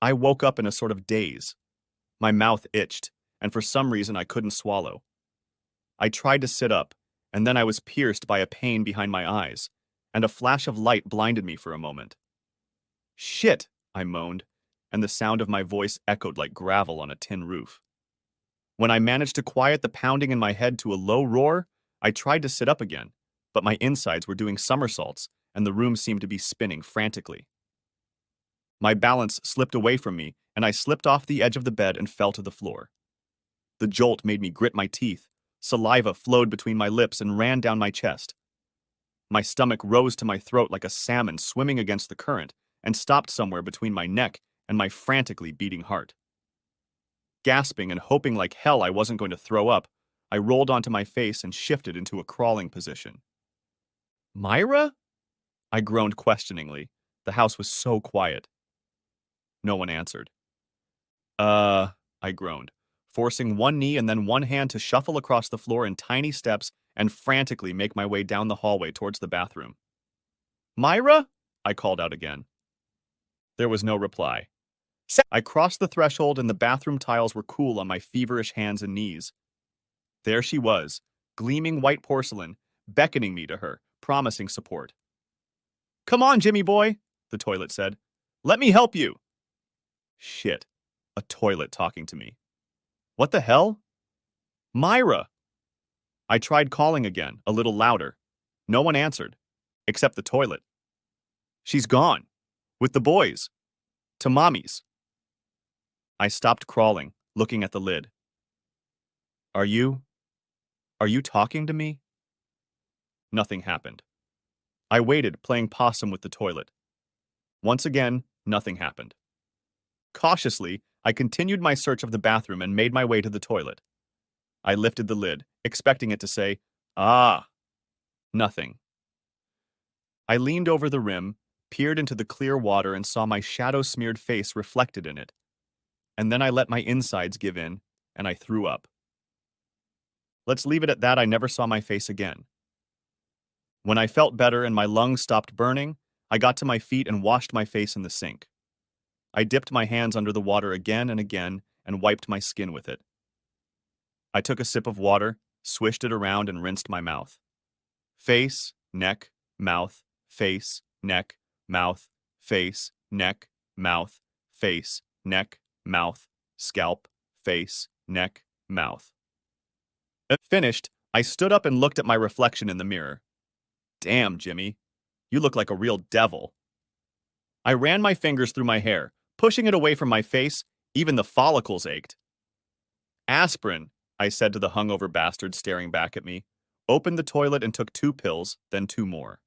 I woke up in a sort of daze. My mouth itched, and for some reason I couldn't swallow. I tried to sit up, and then I was pierced by a pain behind my eyes, and a flash of light blinded me for a moment. Shit, I moaned, and the sound of my voice echoed like gravel on a tin roof. When I managed to quiet the pounding in my head to a low roar, I tried to sit up again, but my insides were doing somersaults, and the room seemed to be spinning frantically. My balance slipped away from me, and I slipped off the edge of the bed and fell to the floor. The jolt made me grit my teeth. Saliva flowed between my lips and ran down my chest. My stomach rose to my throat like a salmon swimming against the current and stopped somewhere between my neck and my frantically beating heart. Gasping and hoping like hell I wasn't going to throw up, I rolled onto my face and shifted into a crawling position. Myra? I groaned questioningly. The house was so quiet. No one answered. I groaned, forcing one knee and then one hand to shuffle across the floor in tiny steps and frantically make my way down the hallway towards the bathroom. Myra? I called out again. There was no reply. I crossed the threshold and the bathroom tiles were cool on my feverish hands and knees. There she was, gleaming white porcelain, beckoning me to her, promising support. Come on, Jimmy boy, the toilet said. Let me help you. Shit, a toilet talking to me. What the hell? Myra! I tried calling again, a little louder. No one answered, except the toilet. She's gone. With the boys. To mommy's. I stopped crawling, looking at the lid. Are you talking to me? Nothing happened. I waited, playing possum with the toilet. Once again, nothing happened. Cautiously, I continued my search of the bathroom and made my way to the toilet. I lifted the lid, expecting it to say, "Ah." Nothing. I leaned over the rim, peered into the clear water and saw my shadow-smeared face reflected in it. And then I let my insides give in, and I threw up. Let's leave it at that. I never saw my face again. When I felt better and my lungs stopped burning, I got to my feet and washed my face in the sink. I dipped my hands under the water again and wiped my skin with it. I took a sip of water, swished it around and rinsed my mouth. Face, neck, mouth, face, neck, mouth, face, neck, mouth, face, neck, mouth, scalp, face, neck, mouth. Finished, I stood up and looked at my reflection in the mirror. Damn, Jimmy, you look like a real devil. I ran my fingers through my hair, pushing it away from my face. Even the follicles ached. Aspirin, I said to the hungover bastard staring back at me, opened the toilet and took 2 pills, then 2 more.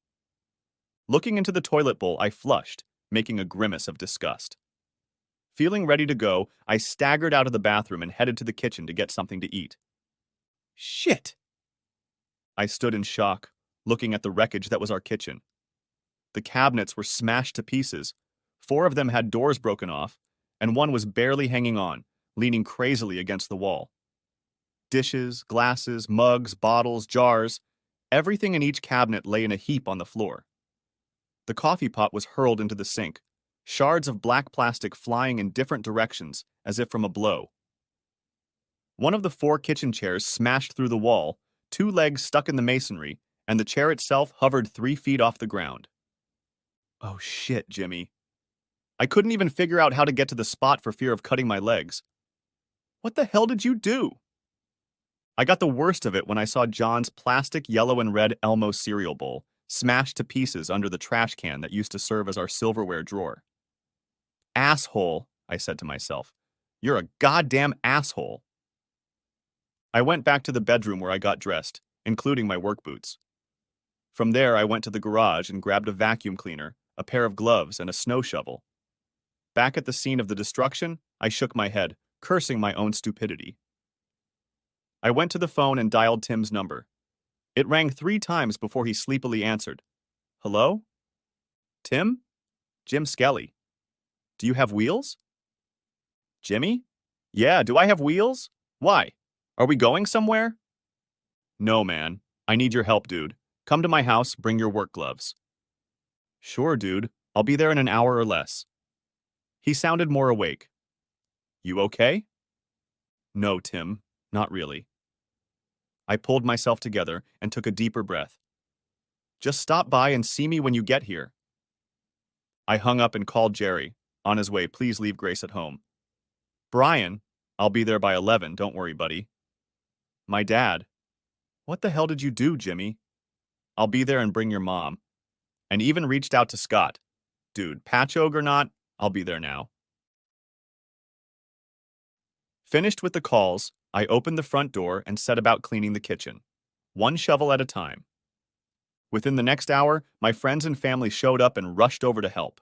Looking into the toilet bowl, I flushed, making a grimace of disgust. Feeling ready to go, I staggered out of the bathroom and headed to the kitchen to get something to eat. Shit! I stood in shock, looking at the wreckage that was our kitchen. The cabinets were smashed to pieces. 4 of them had doors broken off, and one was barely hanging on, leaning crazily against the wall. Dishes, glasses, mugs, bottles, jars, everything in each cabinet lay in a heap on the floor. The coffee pot was hurled into the sink, shards of black plastic flying in different directions as if from a blow. One of the 4 kitchen chairs smashed through the wall, 2 legs stuck in the masonry, and the chair itself hovered 3 feet off the ground. Oh shit, Jimmy. I couldn't even figure out how to get to the spot for fear of cutting my legs. What the hell did you do? I got the worst of it when I saw John's plastic yellow and red Elmo cereal bowl smashed to pieces under the trash can that used to serve as our silverware drawer. Asshole, I said to myself. You're a goddamn asshole. I went back to the bedroom where I got dressed, including my work boots. From there, I went to the garage and grabbed a vacuum cleaner, a pair of gloves, and a snow shovel. Back at the scene of the destruction, I shook my head, cursing my own stupidity. I went to the phone and dialed Tim's number. It rang 3 times before he sleepily answered. Hello? Tim? Jim Skelly. Do you have wheels? Jimmy? Yeah, do I have wheels? Why? Are we going somewhere? No, man. I need your help, dude. Come to my house, bring your work gloves. Sure, dude. I'll be there in an hour or less. He sounded more awake. You okay? No, Tim, not really. I pulled myself together and took a deeper breath. Just stop by and see me when you get here. I hung up and called Jerry. On his way, please leave Grace at home. Brian, I'll be there by 11, don't worry, buddy. My dad. What the hell did you do, Jimmy? I'll be there and bring your mom. And even reached out to Scott. Dude, patchogue or not, I'll be there now. Finished with the calls, I opened the front door and set about cleaning the kitchen, one shovel at a time. Within the next hour, my friends and family showed up and rushed over to help.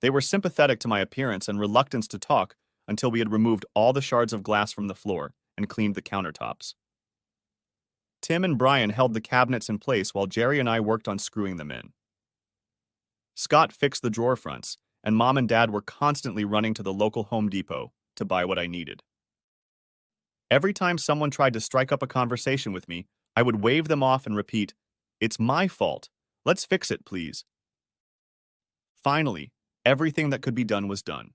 They were sympathetic to my appearance and reluctance to talk until we had removed all the shards of glass from the floor and cleaned the countertops. Tim and Brian held the cabinets in place while Jerry and I worked on screwing them in. Scott fixed the drawer fronts, and Mom and Dad were constantly running to the local Home Depot to buy what I needed. Every time someone tried to strike up a conversation with me, I would wave them off and repeat, "It's my fault. Let's fix it, please." Finally, everything that could be done was done.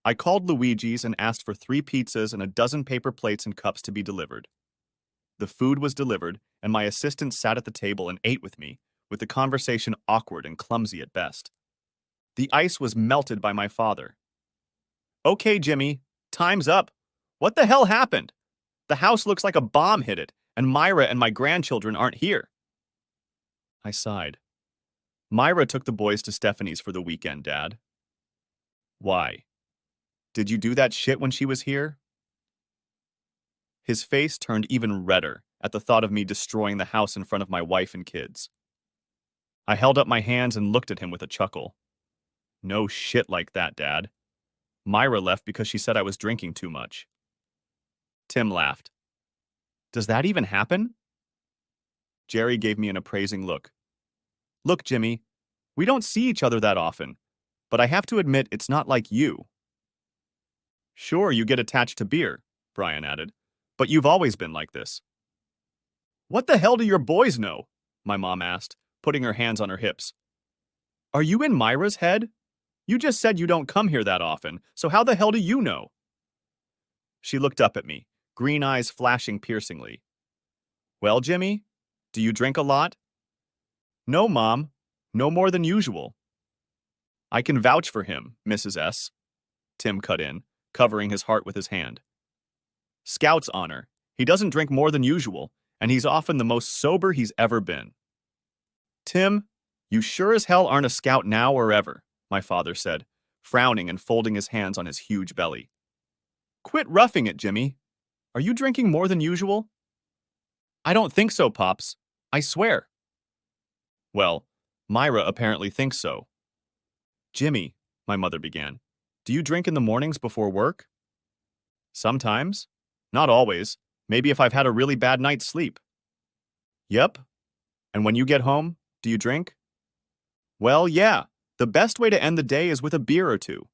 I called Luigi's and asked for 3 pizzas and a dozen paper plates and cups to be delivered. The food was delivered, and my assistant sat at the table and ate with me, with the conversation awkward and clumsy at best. The ice was melted by my father. Okay, Jimmy, time's up. What the hell happened? The house looks like a bomb hit it, and Myra and my grandchildren aren't here. I sighed. Myra took the boys to Stephanie's for the weekend, Dad. Why? Did you do that shit when she was here? His face turned even redder at the thought of me destroying the house in front of my wife and kids. I held up my hands and looked at him with a chuckle. No shit like that, Dad. Myra left because she said I was drinking too much. Tim laughed. Does that even happen? Jerry gave me an appraising look. Look, Jimmy, we don't see each other that often, but I have to admit it's not like you. Sure, you get attached to beer, Brian added, but you've always been like this. What the hell do your boys know? My mom asked, putting her hands on her hips. Are you in Myra's head? You just said you don't come here that often, so how the hell do you know? She looked up at me, green eyes flashing piercingly. Well, Jimmy, do you drink a lot? No, Mom, no more than usual. I can vouch for him, Mrs. S. Tim cut in, covering his heart with his hand. Scout's honor. He doesn't drink more than usual, and he's often the most sober he's ever been. Tim, you sure as hell aren't a scout now or ever, my father said, frowning and folding his hands on his huge belly. Quit roughing it, Jimmy. Are you drinking more than usual? I don't think so, Pops. I swear. Well, Myra apparently thinks so. Jimmy, my mother began, do you drink in the mornings before work? Sometimes. Not always. Maybe if I've had a really bad night's sleep. Yep. And when you get home, do you drink? Well, yeah. The best way to end the day is with a beer or two.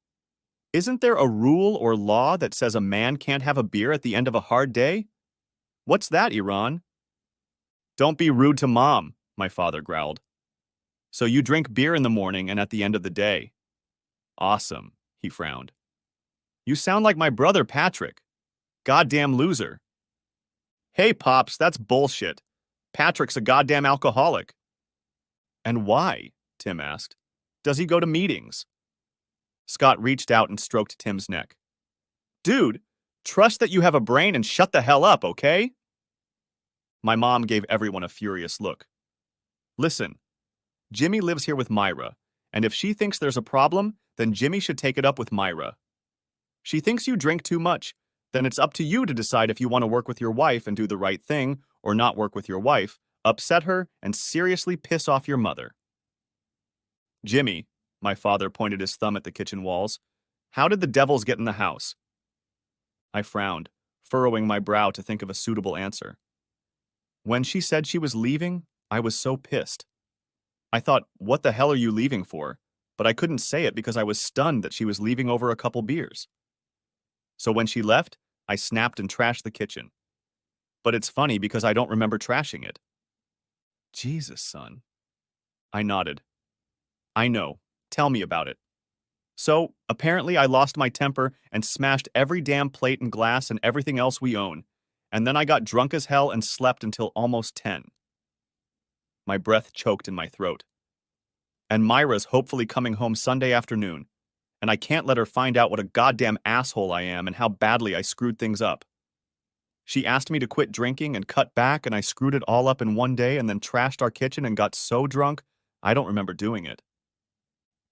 Isn't there a rule or law that says a man can't have a beer at the end of a hard day? What's that, Iran? Don't be rude to Mom, my father growled. So you drink beer in the morning and at the end of the day. Awesome, he frowned. You sound like my brother Patrick. Goddamn loser. Hey, Pops, that's bullshit. Patrick's a goddamn alcoholic. And why? Tim asked. Does he go to meetings? Scott reached out and stroked Tim's neck. Dude, trust that you have a brain and shut the hell up, okay? My mom gave everyone a furious look. Listen, Jimmy lives here with Myra, and if she thinks there's a problem, then Jimmy should take it up with Myra. She thinks you drink too much, then it's up to you to decide if you want to work with your wife and do the right thing, or not work with your wife, upset her, and seriously piss off your mother. Jimmy, my father pointed his thumb at the kitchen walls, how did the devils get in the house? I frowned, furrowing my brow to think of a suitable answer. When she said she was leaving, I was so pissed. I thought, what the hell are you leaving for? But I couldn't say it because I was stunned that she was leaving over a couple beers. So when she left, I snapped and trashed the kitchen. But it's funny because I don't remember trashing it. Jesus, son. I nodded. I know. Tell me about it. So, apparently I lost my temper and smashed every damn plate and glass and everything else we own. And then I got drunk as hell and slept until almost 10. My breath choked in my throat. And Myra's hopefully coming home Sunday afternoon, and I can't let her find out what a goddamn asshole I am and how badly I screwed things up. She asked me to quit drinking and cut back, and I screwed it all up in one day and then trashed our kitchen and got so drunk, I don't remember doing it.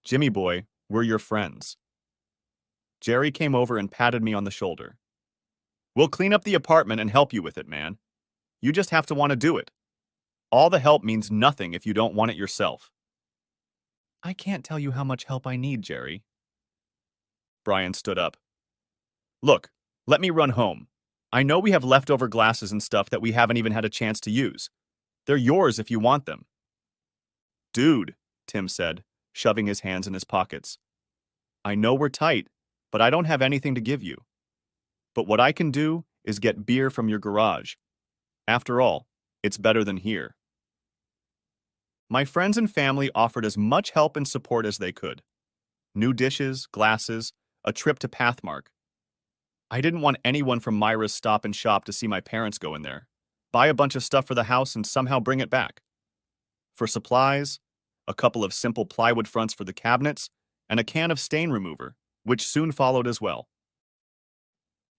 Jimmy boy, we're your friends. Jerry came over and patted me on the shoulder. We'll clean up the apartment and help you with it, man. You just have to want to do it. All the help means nothing if you don't want it yourself. I can't tell you how much help I need, Jerry. Brian stood up. Look, let me run home. I know we have leftover glasses and stuff that we haven't even had a chance to use. They're yours if you want them. Dude, Tim said, shoving his hands in his pockets. I know we're tight, but I don't have anything to give you. But what I can do is get beer from your garage. After all, it's better than here. My friends and family offered as much help and support as they could. New dishes, glasses, a trip to Pathmark. I didn't want anyone from Myra's Stop and Shop to see my parents go in there, buy a bunch of stuff for the house and somehow bring it back. For supplies, a couple of simple plywood fronts for the cabinets, and a can of stain remover, which soon followed as well.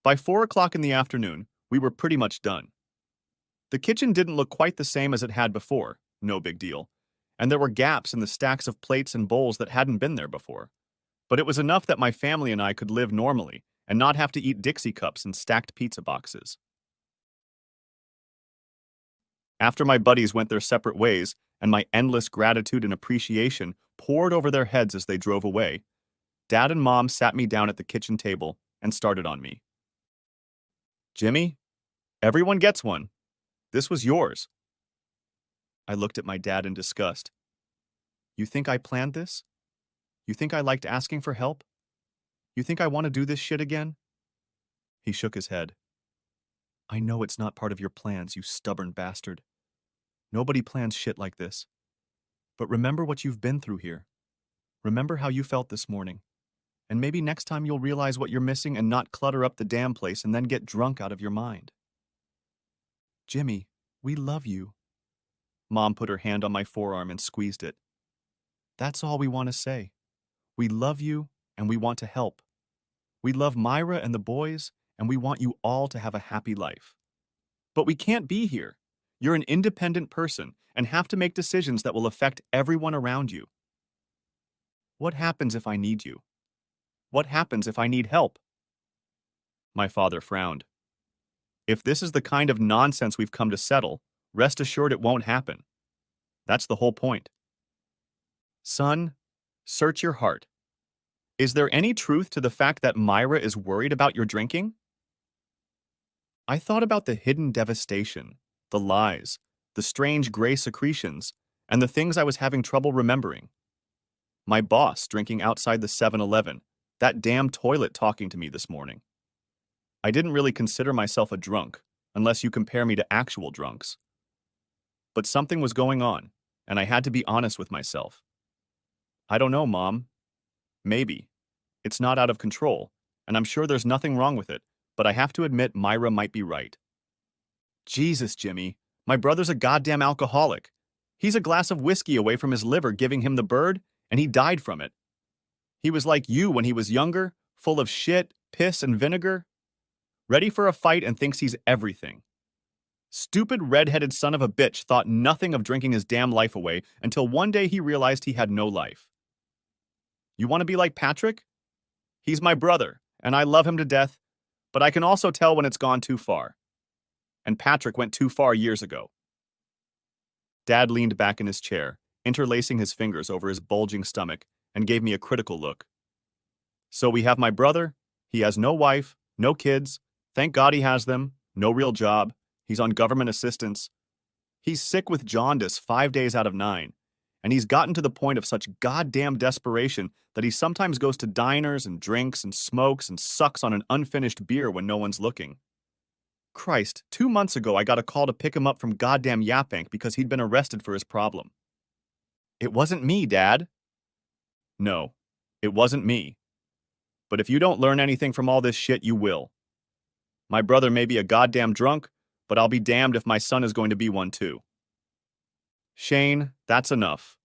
By 4 o'clock in the afternoon, we were pretty much done. The kitchen didn't look quite the same as it had before, no big deal, and there were gaps in the stacks of plates and bowls that hadn't been there before. But it was enough that my family and I could live normally and not have to eat Dixie cups and stacked pizza boxes. After my buddies went their separate ways and my endless gratitude and appreciation poured over their heads as they drove away, Dad and Mom sat me down at the kitchen table and started on me. Jimmy, everyone gets one. This was yours. I looked at my dad in disgust. You think I planned this? You think I liked asking for help? You think I want to do this shit again? He shook his head. I know it's not part of your plans, you stubborn bastard. Nobody plans shit like this. But remember what you've been through here. Remember how you felt this morning. And maybe next time you'll realize what you're missing and not clutter up the damn place and then get drunk out of your mind. Jimmy, we love you. Mom put her hand on my forearm and squeezed it. That's all we want to say. We love you and we want to help. We love Myra and the boys, and we want you all to have a happy life. But we can't be here. You're an independent person and have to make decisions that will affect everyone around you. What happens if I need you? What happens if I need help? My father frowned. If this is the kind of nonsense we've come to settle, rest assured it won't happen. That's the whole point. Son, search your heart. Is there any truth to the fact that Myra is worried about your drinking? I thought about the hidden devastation, the lies, the strange gray secretions, and the things I was having trouble remembering. My boss drinking outside the 7-Eleven, that damn toilet talking to me this morning. I didn't really consider myself a drunk, unless you compare me to actual drunks. But something was going on, and I had to be honest with myself. I don't know, Mom. Maybe. It's not out of control, and I'm sure there's nothing wrong with it, but I have to admit Myra might be right. Jesus, Jimmy, my brother's a goddamn alcoholic. He's a glass of whiskey away from his liver giving him the bird, and he died from it. He was like you when he was younger, full of shit, piss, and vinegar. Ready for a fight and thinks he's everything. Stupid red-headed son of a bitch thought nothing of drinking his damn life away until one day he realized he had no life. You want to be like Patrick? He's my brother, and I love him to death, but I can also tell when it's gone too far. And Patrick went too far years ago. Dad leaned back in his chair, interlacing his fingers over his bulging stomach, and gave me a critical look. So we have my brother. He has no wife, no kids. Thank God he has them. No real job. He's on government assistance. He's sick with jaundice 5 days out of 9. And he's gotten to the point of such goddamn desperation that he sometimes goes to diners and drinks and smokes and sucks on an unfinished beer when no one's looking. Christ, 2 months ago I got a call to pick him up from goddamn Yapbank because he'd been arrested for his problem. It wasn't me, Dad. No, it wasn't me. But if you don't learn anything from all this shit, you will. My brother may be a goddamn drunk, but I'll be damned if my son is going to be one too. Shane, that's enough.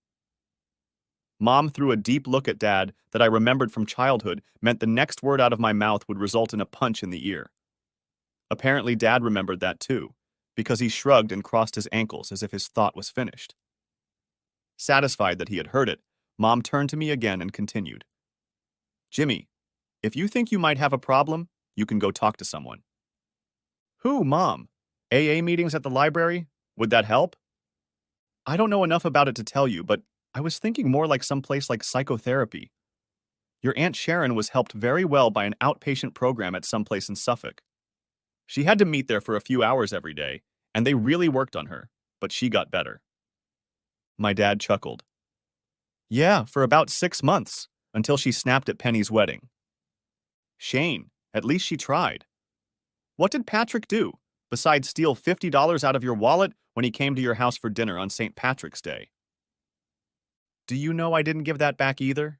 Mom threw a deep look at Dad that I remembered from childhood meant the next word out of my mouth would result in a punch in the ear. Apparently, Dad remembered that too, because he shrugged and crossed his ankles as if his thought was finished. Satisfied that he had heard it, Mom turned to me again and continued. Jimmy, if you think you might have a problem, you can go talk to someone. Who, Mom? AA meetings at the library? Would that help? I don't know enough about it to tell you, but I was thinking more like someplace like psychotherapy. Your Aunt Sharon was helped very well by an outpatient program at someplace in Suffolk. She had to meet there for a few hours every day, and they really worked on her, but she got better. My dad chuckled. Yeah, for about 6 months, until she snapped at Penny's wedding. Shane, at least she tried. What did Patrick do, besides steal $50 out of your wallet when he came to your house for dinner on St. Patrick's Day? Do you know I didn't give that back either?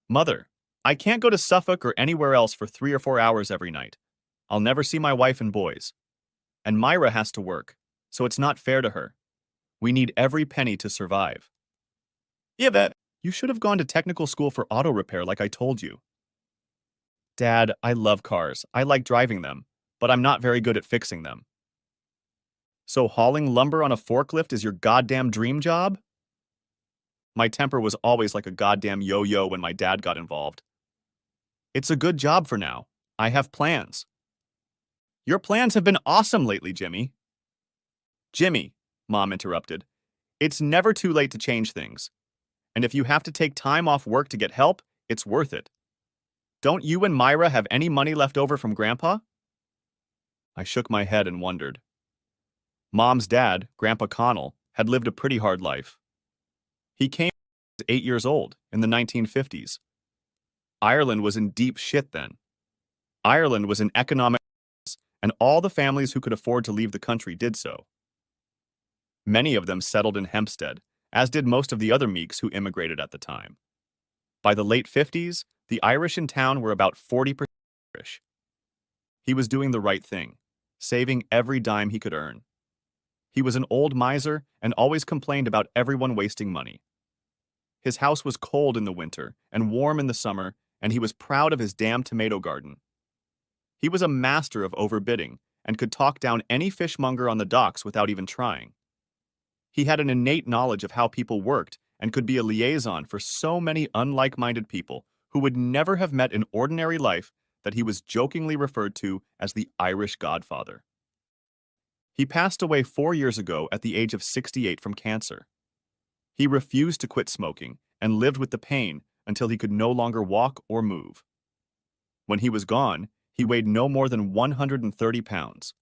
Mother, I can't go to Suffolk or anywhere else for 3 or 4 hours every night. I'll never see my wife and boys. And Myra has to work, so it's not fair to her. We need every penny to survive. Yeah, but you should have gone to technical school for auto repair like I told you. Dad, I love cars. I like driving them, but I'm not very good at fixing them. So hauling lumber on a forklift is your goddamn dream job? My temper was always like a goddamn yo-yo when my dad got involved. It's a good job for now. I have plans. Your plans have been awesome lately, Jimmy. Jimmy, Mom interrupted, it's never too late to change things. And if you have to take time off work to get help, it's worth it. Don't you and Myra have any money left over from Grandpa? I shook my head and wondered. Mom's dad, Grandpa Connell, had lived a pretty hard life. He came when he was 8 years old in the 1950s. Ireland was in deep shit then. Ireland was in economic crisis, and all the families who could afford to leave the country did so. Many of them settled in Hempstead, as did most of the other Meeks who immigrated at the time. By the late 50s, the Irish in town were about 40% Irish. He was doing the right thing, saving every dime he could earn. He was an old miser and always complained about everyone wasting money. His house was cold in the winter and warm in the summer, and he was proud of his damn tomato garden. He was a master of overbidding and could talk down any fishmonger on the docks without even trying. He had an innate knowledge of how people worked and could be a liaison for so many unlike-minded people who would never have met in ordinary life that he was jokingly referred to as the Irish Godfather. He passed away 4 years ago at the age of 68 from cancer. He refused to quit smoking and lived with the pain until he could no longer walk or move. When he was gone, he weighed no more than 130 pounds.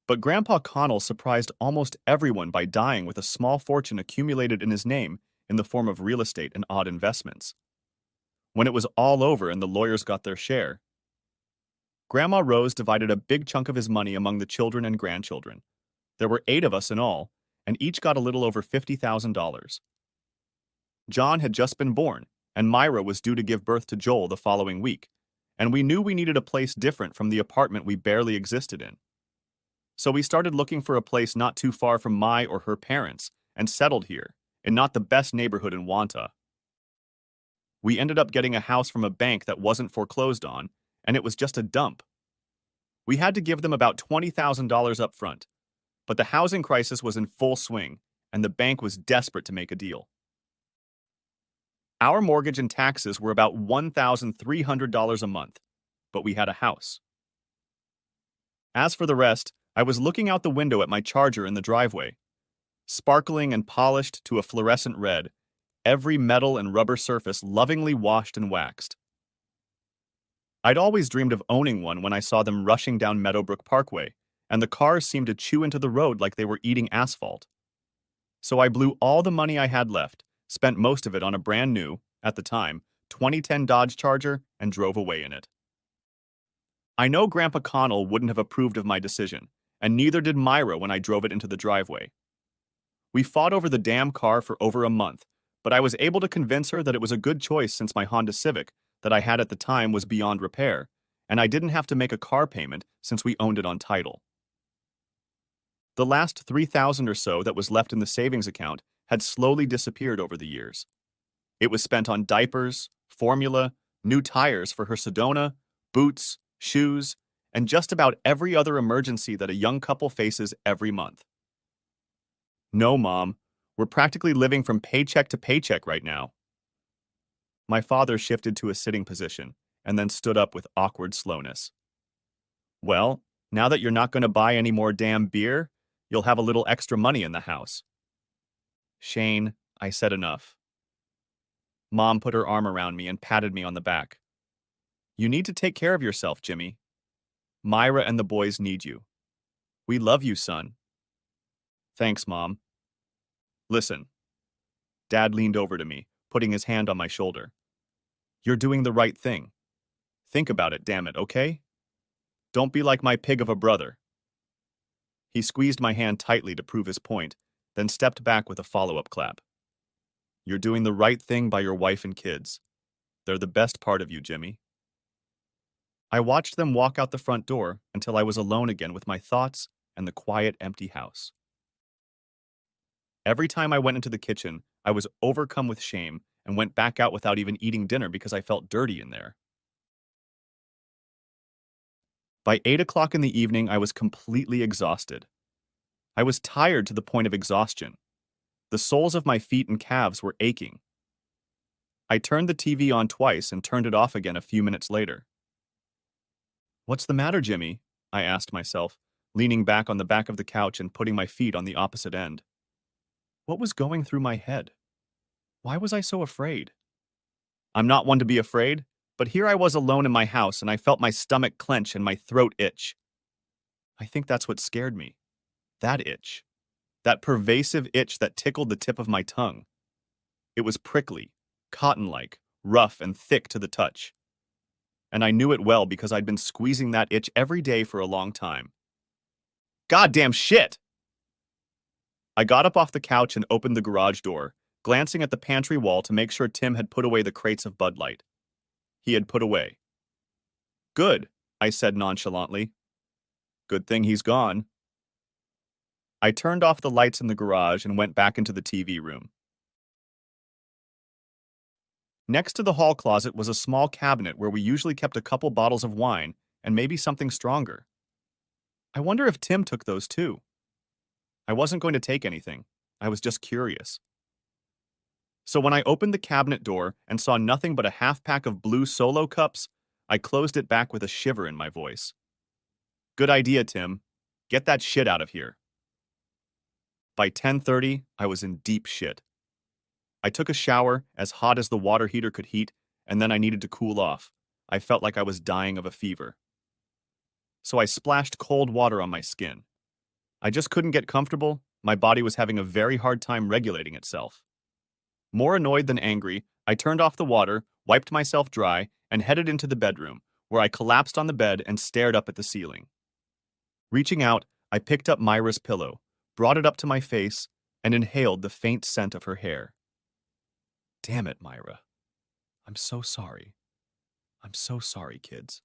But Grandpa Connell surprised almost everyone by dying with a small fortune accumulated in his name in the form of real estate and odd investments. When it was all over and the lawyers got their share, Grandma Rose divided a big chunk of his money among the children and grandchildren. There were 8 of us in all, and each got a little over $50,000. John had just been born, and Myra was due to give birth to Joel the following week, and we knew we needed a place different from the apartment we barely existed in. So we started looking for a place not too far from my or her parents, and settled here, in not the best neighborhood in Wanta. We ended up getting a house from a bank that wasn't foreclosed on, and it was just a dump. We had to give them about $20,000 up front, but the housing crisis was in full swing, and the bank was desperate to make a deal. Our mortgage and taxes were about $1,300 a month, but we had a house. As for the rest, I was looking out the window at my Charger in the driveway. Sparkling and polished to a fluorescent red, every metal and rubber surface lovingly washed and waxed. I'd always dreamed of owning one when I saw them rushing down Meadowbrook Parkway, and the cars seemed to chew into the road like they were eating asphalt. So I blew all the money I had left, spent most of it on a brand new, at the time, 2010 Dodge Charger, and drove away in it. I know Grandpa Connell wouldn't have approved of my decision, and neither did Myra when I drove it into the driveway. We fought over the damn car for over a month, but I was able to convince her that it was a good choice since my Honda Civic, that I had at the time was beyond repair, and I didn't have to make a car payment since we owned it on title. The last 3,000 or so that was left in the savings account had slowly disappeared over the years. It was spent on diapers, formula, new tires for her Sedona, boots, shoes, and just about every other emergency that a young couple faces every month. No, Mom, we're practically living from paycheck to paycheck right now. My father shifted to a sitting position and then stood up with awkward slowness. Well, now that you're not going to buy any more damn beer, you'll have a little extra money in the house. Shane, I said enough. Mom put her arm around me and patted me on the back. You need to take care of yourself, Jimmy. Myra and the boys need you. We love you, son. Thanks, Mom. Listen. Dad leaned over to me, putting his hand on my shoulder. You're doing the right thing. Think about it, damn it, okay? Don't be like my pig of a brother. He squeezed my hand tightly to prove his point, then stepped back with a follow-up clap. You're doing the right thing by your wife and kids. They're the best part of you, Jimmy. I watched them walk out the front door until I was alone again with my thoughts and the quiet, empty house. Every time I went into the kitchen, I was overcome with shame and went back out without even eating dinner because I felt dirty in there. By 8 o'clock in the evening, I was completely exhausted. I was tired to the point of exhaustion. The soles of my feet and calves were aching. I turned the TV on twice and turned it off again a few minutes later. What's the matter, Jimmy? I asked myself, leaning back on the back of the couch and putting my feet on the opposite end. What was going through my head? Why was I so afraid? I'm not one to be afraid, but here I was alone in my house and I felt my stomach clench and my throat itch. I think that's what scared me. That itch. That pervasive itch that tickled the tip of my tongue. It was prickly, cotton-like, rough and thick to the touch. And I knew it well because I'd been squeezing that itch every day for a long time. Goddamn shit! I got up off the couch and opened the garage door, glancing at the pantry wall to make sure Tim had put away the crates of Bud Light. He had put away. Good, I said nonchalantly. Good thing he's gone. I turned off the lights in the garage and went back into the TV room. Next to the hall closet was a small cabinet where we usually kept a couple bottles of wine and maybe something stronger. I wonder if Tim took those too. I wasn't going to take anything. I was just curious. So when I opened the cabinet door and saw nothing but a half-pack of blue Solo cups, I closed it back with a shiver in my voice. Good idea, Tim. Get that shit out of here. By 10:30, I was in deep shit. I took a shower, as hot as the water heater could heat, and then I needed to cool off. I felt like I was dying of a fever. So I splashed cold water on my skin. I just couldn't get comfortable. My body was having a very hard time regulating itself. More annoyed than angry, I turned off the water, wiped myself dry, and headed into the bedroom, where I collapsed on the bed and stared up at the ceiling. Reaching out, I picked up Myra's pillow, brought it up to my face, and inhaled the faint scent of her hair. Damn it, Myra. I'm so sorry. I'm so sorry, kids.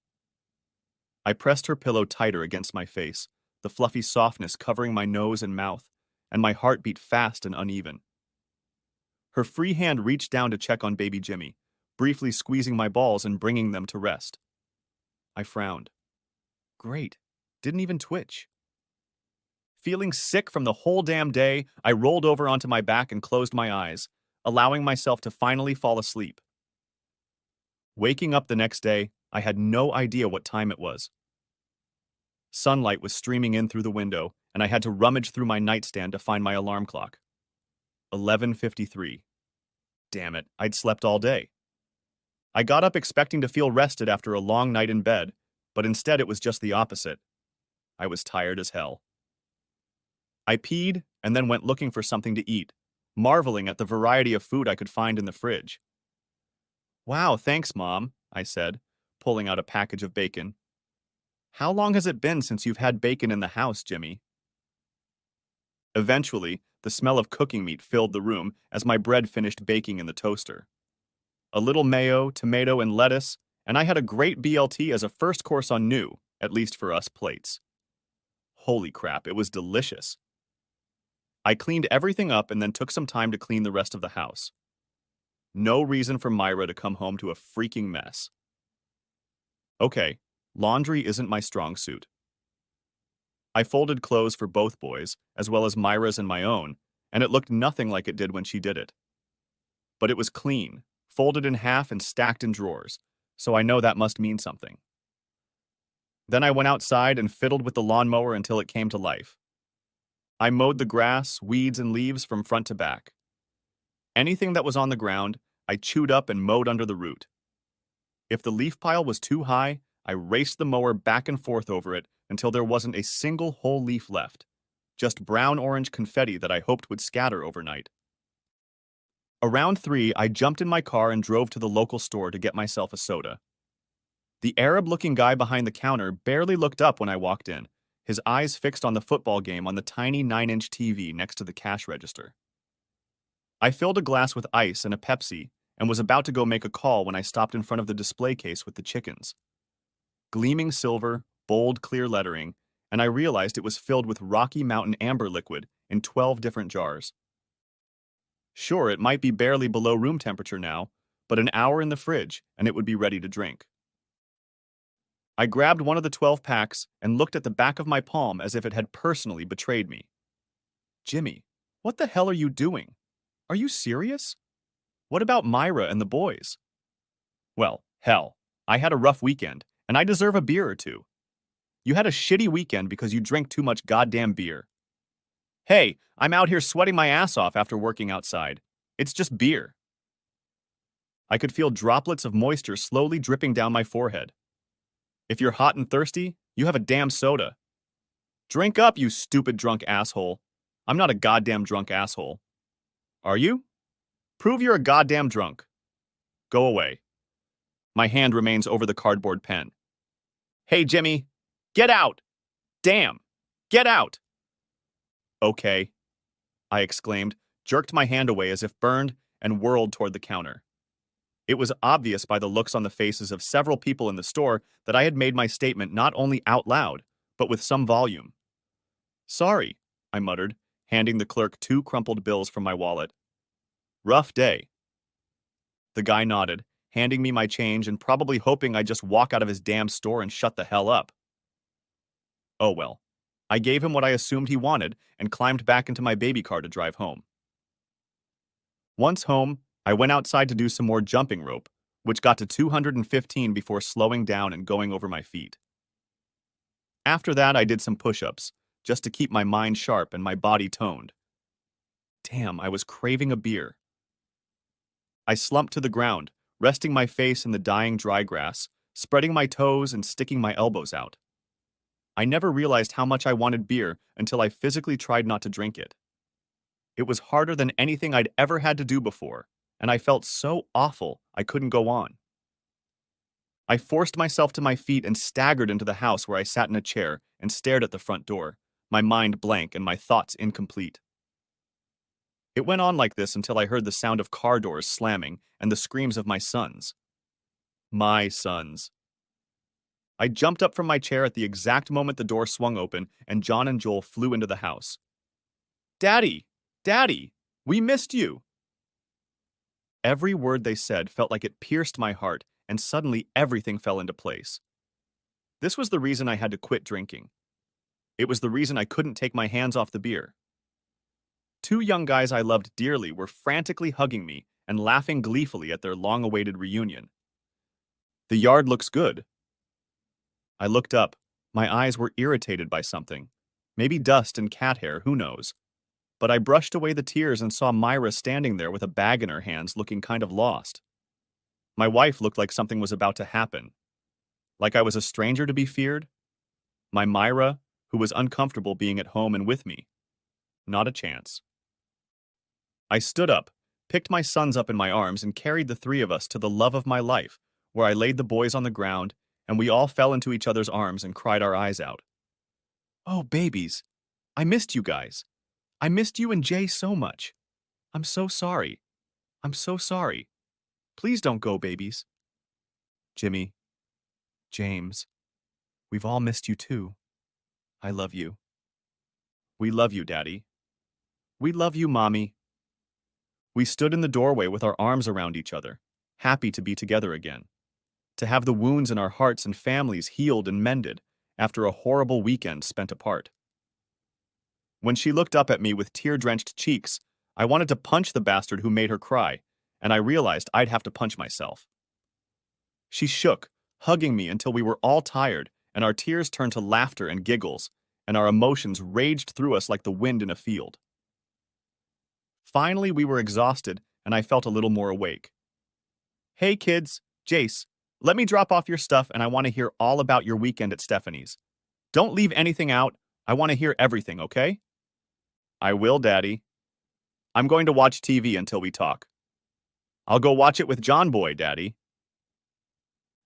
I pressed her pillow tighter against my face, the fluffy softness covering my nose and mouth, and my heart beat fast and uneven. Her free hand reached down to check on baby Jimmy, briefly squeezing my balls and bringing them to rest. I frowned. Great. Didn't even twitch. Feeling sick from the whole damn day, I rolled over onto my back and closed my eyes, allowing myself to finally fall asleep. Waking up the next day, I had no idea what time it was. Sunlight was streaming in through the window, and I had to rummage through my nightstand to find my alarm clock. 11:53. Damn it, I'd slept all day. I got up expecting to feel rested after a long night in bed, but instead it was just the opposite. I was tired as hell. I peed and then went looking for something to eat, marveling at the variety of food I could find in the fridge. Wow, thanks, Mom, I said, pulling out a package of bacon. How long has it been since you've had bacon in the house, Jimmy? Eventually, the smell of cooking meat filled the room as my bread finished baking in the toaster. a little mayo, tomato, and lettuce, and I had a great BLT as a first course on new, at least for us plates. Holy crap, it was delicious. I cleaned everything up and then took some time to clean the rest of the house. No reason for Myra to come home to a freaking mess. Okay, laundry isn't my strong suit. I folded clothes for both boys, as well as Myra's and my own, and it looked nothing like it did when she did it. But it was clean, folded in half and stacked in drawers, so I know that must mean something. Then I went outside and fiddled with the lawnmower until it came to life. I mowed the grass, weeds, and leaves from front to back. Anything that was on the ground, I chewed up and mowed under the root. If the leaf pile was too high, I raced the mower back and forth over it until there wasn't a single whole leaf left, just brown-orange confetti that I hoped would scatter overnight. Around 3, I jumped in my car and drove to the local store to get myself a soda. The Arab-looking guy behind the counter barely looked up when I walked in, his eyes fixed on the football game on the tiny 9-inch TV next to the cash register. I filled a glass with ice and a Pepsi and was about to go make a call when I stopped in front of the display case with the chickens. Gleaming silver, bold clear lettering, and I realized it was filled with Rocky Mountain amber liquid in 12 different jars. Sure, it might be barely below room temperature now, but an hour in the fridge and it would be ready to drink. I grabbed one of the 12 packs and looked at the back of my palm as if it had personally betrayed me. Jimmy, what the hell are you doing? Are you serious? What about Myra and the boys? Well, hell, I had a rough weekend, and I deserve a beer or two. You had a shitty weekend because you drank too much goddamn beer. Hey, I'm out here sweating my ass off after working outside. It's just beer. I could feel droplets of moisture slowly dripping down my forehead. If you're hot and thirsty, you have a damn soda. Drink up, you stupid drunk asshole. I'm not a goddamn drunk asshole. Are you? Prove you're a goddamn drunk. Go away. My hand remains over the cardboard pen. Hey, Jimmy, get out! Damn, get out! Okay, I exclaimed, jerked my hand away as if burned, and whirled toward the counter. It was obvious by the looks on the faces of several people in the store that I had made my statement not only out loud, but with some volume. Sorry, I muttered, handing the clerk 2 crumpled bills from my wallet. Rough day. The guy nodded, handing me my change and probably hoping I'd just walk out of his damn store and shut the hell up. Oh well. I gave him what I assumed he wanted and climbed back into my baby car to drive home. Once home, I went outside to do some more jumping rope, which got to 215 before slowing down and going over my feet. After that, I did some push-ups, just to keep my mind sharp and my body toned. Damn, I was craving a beer. I slumped to the ground, resting my face in the dying dry grass, spreading my toes and sticking my elbows out. I never realized how much I wanted beer until I physically tried not to drink it. It was harder than anything I'd ever had to do before, and I felt so awful I couldn't go on. I forced myself to my feet and staggered into the house where I sat in a chair and stared at the front door, my mind blank and my thoughts incomplete. It went on like this until I heard the sound of car doors slamming and the screams of my sons. My sons. I jumped up from my chair at the exact moment the door swung open and John and Joel flew into the house. Daddy! Daddy! We missed you! Every word they said felt like it pierced my heart, and suddenly everything fell into place. This was the reason I had to quit drinking. It was the reason I couldn't take my hands off the beer. 2 young guys I loved dearly were frantically hugging me and laughing gleefully at their long-awaited reunion. The yard looks good. I looked up. My eyes were irritated by something. Maybe dust and cat hair, who knows? But I brushed away the tears and saw Myra standing there with a bag in her hands looking kind of lost. My wife looked like something was about to happen. Like I was a stranger to be feared. My Myra, who was uncomfortable being at home and with me. Not a chance. I stood up, picked my sons up in my arms, and carried the 3 of us to the love of my life, where I laid the boys on the ground, and we all fell into each other's arms and cried our eyes out. Oh, babies. I missed you guys. I missed you and Jay so much. I'm so sorry. I'm so sorry. Please don't go, babies. Jimmy, James, we've all missed you too. I love you. We love you, Daddy. We love you, Mommy. We stood in the doorway with our arms around each other, happy to be together again, to have the wounds in our hearts and families healed and mended after a horrible weekend spent apart. When she looked up at me with tear-drenched cheeks, I wanted to punch the bastard who made her cry, and I realized I'd have to punch myself. She shook, hugging me until we were all tired, and our tears turned to laughter and giggles, and our emotions raged through us like the wind in a field. Finally, we were exhausted, and I felt a little more awake. Hey kids, Jace, let me drop off your stuff and I want to hear all about your weekend at Stephanie's. Don't leave anything out. I want to hear everything, okay? I will, Daddy. I'm going to watch TV until we talk. I'll go watch it with John Boy, Daddy.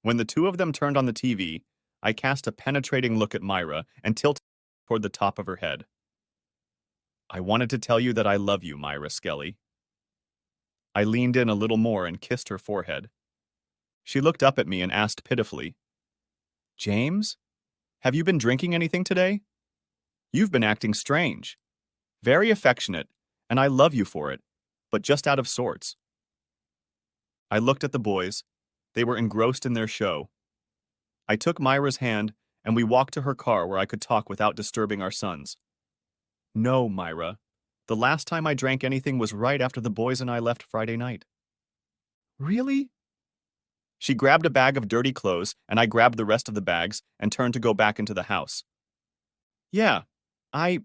When the two of them turned on the TV, I cast a penetrating look at Myra and tilted toward the top of her head. I wanted to tell you that I love you, Myra Skelly. I leaned in a little more and kissed her forehead. She looked up at me and asked pitifully, James, have you been drinking anything today? You've been acting strange. Very affectionate, and I love you for it, but just out of sorts. I looked at the boys. They were engrossed in their show. I took Myra's hand, and we walked to her car where I could talk without disturbing our sons. No, Myra. The last time I drank anything was right after the boys and I left Friday night. Really? She grabbed a bag of dirty clothes, and I grabbed the rest of the bags and turned to go back into the house. Yeah, I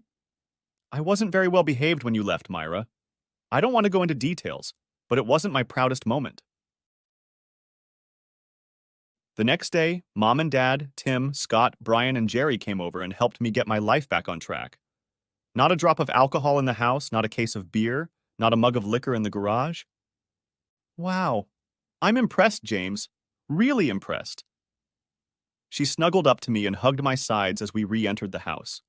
wasn't very well behaved when you left, Myra. I don't want to go into details, but it wasn't my proudest moment. The next day, Mom and Dad, Tim, Scott, Brian, and Jerry came over and helped me get my life back on track. Not a drop of alcohol in the house, not a case of beer, not a mug of liquor in the garage. Wow, I'm impressed, James. Really impressed. She snuggled up to me and hugged my sides as we re-entered the house.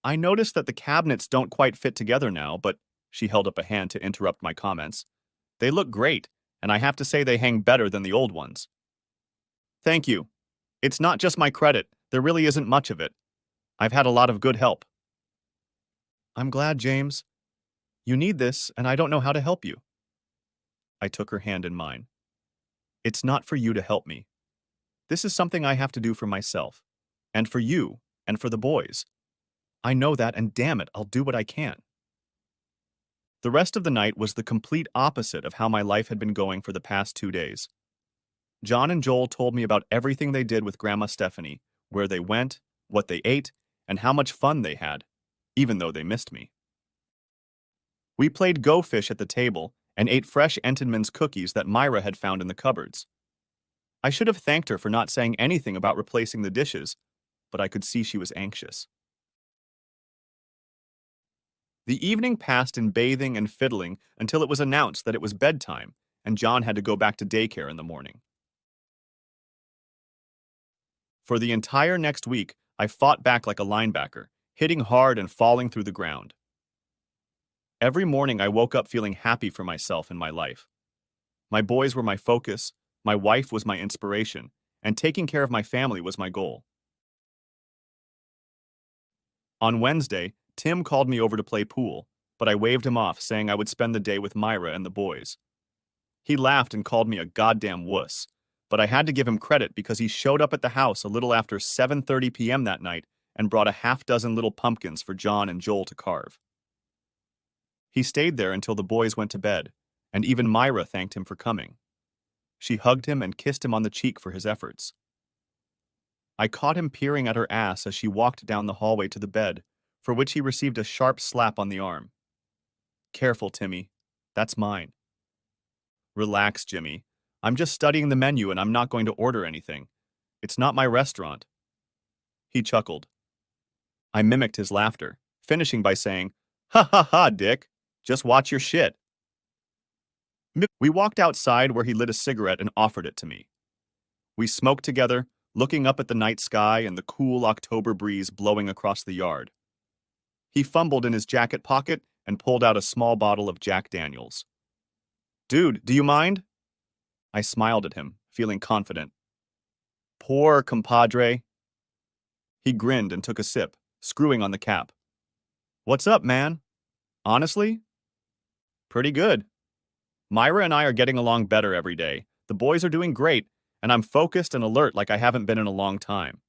I noticed that the cabinets don't quite fit together now, but she held up a hand to interrupt my comments. They look great, and I have to say they hang better than the old ones. Thank you. It's not just my credit. There really isn't much of it. I've had a lot of good help. I'm glad, James. You need this, and I don't know how to help you. I took her hand in mine. It's not for you to help me. This is something I have to do for myself, and for you, and for the boys. I know that, and damn it, I'll do what I can. The rest of the night was the complete opposite of how my life had been going for the past 2 days. John and Joel told me about everything they did with Grandma Stephanie, where they went, what they ate, and how much fun they had, even though they missed me. We played Go Fish at the table and ate fresh Entenmann's cookies that Myra had found in the cupboards. I should have thanked her for not saying anything about replacing the dishes, but I could see she was anxious. The evening passed in bathing and fiddling until it was announced that it was bedtime and John had to go back to daycare in the morning. For the entire next week, I fought back like a linebacker, hitting hard and falling through the ground. Every morning I woke up feeling happy for myself and my life. My boys were my focus, my wife was my inspiration, and taking care of my family was my goal. On Wednesday, Tim called me over to play pool, but I waved him off, saying I would spend the day with Myra and the boys. He laughed and called me a goddamn wuss, but I had to give him credit because he showed up at the house a little after 7:30 p.m. that night and brought a half-dozen little pumpkins for John and Joel to carve. He stayed there until the boys went to bed, and even Myra thanked him for coming. She hugged him and kissed him on the cheek for his efforts. I caught him peering at her ass as she walked down the hallway to the bed, for which he received a sharp slap on the arm. Careful, Timmy. That's mine. Relax, Jimmy. I'm just studying the menu and I'm not going to order anything. It's not my restaurant. He chuckled. I mimicked his laughter, finishing by saying, "Ha ha ha, Dick. Just watch your shit." We walked outside where he lit a cigarette and offered it to me. We smoked together, looking up at the night sky and the cool October breeze blowing across the yard. He fumbled in his jacket pocket and pulled out a small bottle of Jack Daniels. "Dude, do you mind?" I smiled at him, feeling confident. Poor compadre. He grinned and took a sip, screwing on the cap. What's up, man? Honestly? Pretty good. Myra and I are getting along better every day. The boys are doing great, and I'm focused and alert like I haven't been in a long time.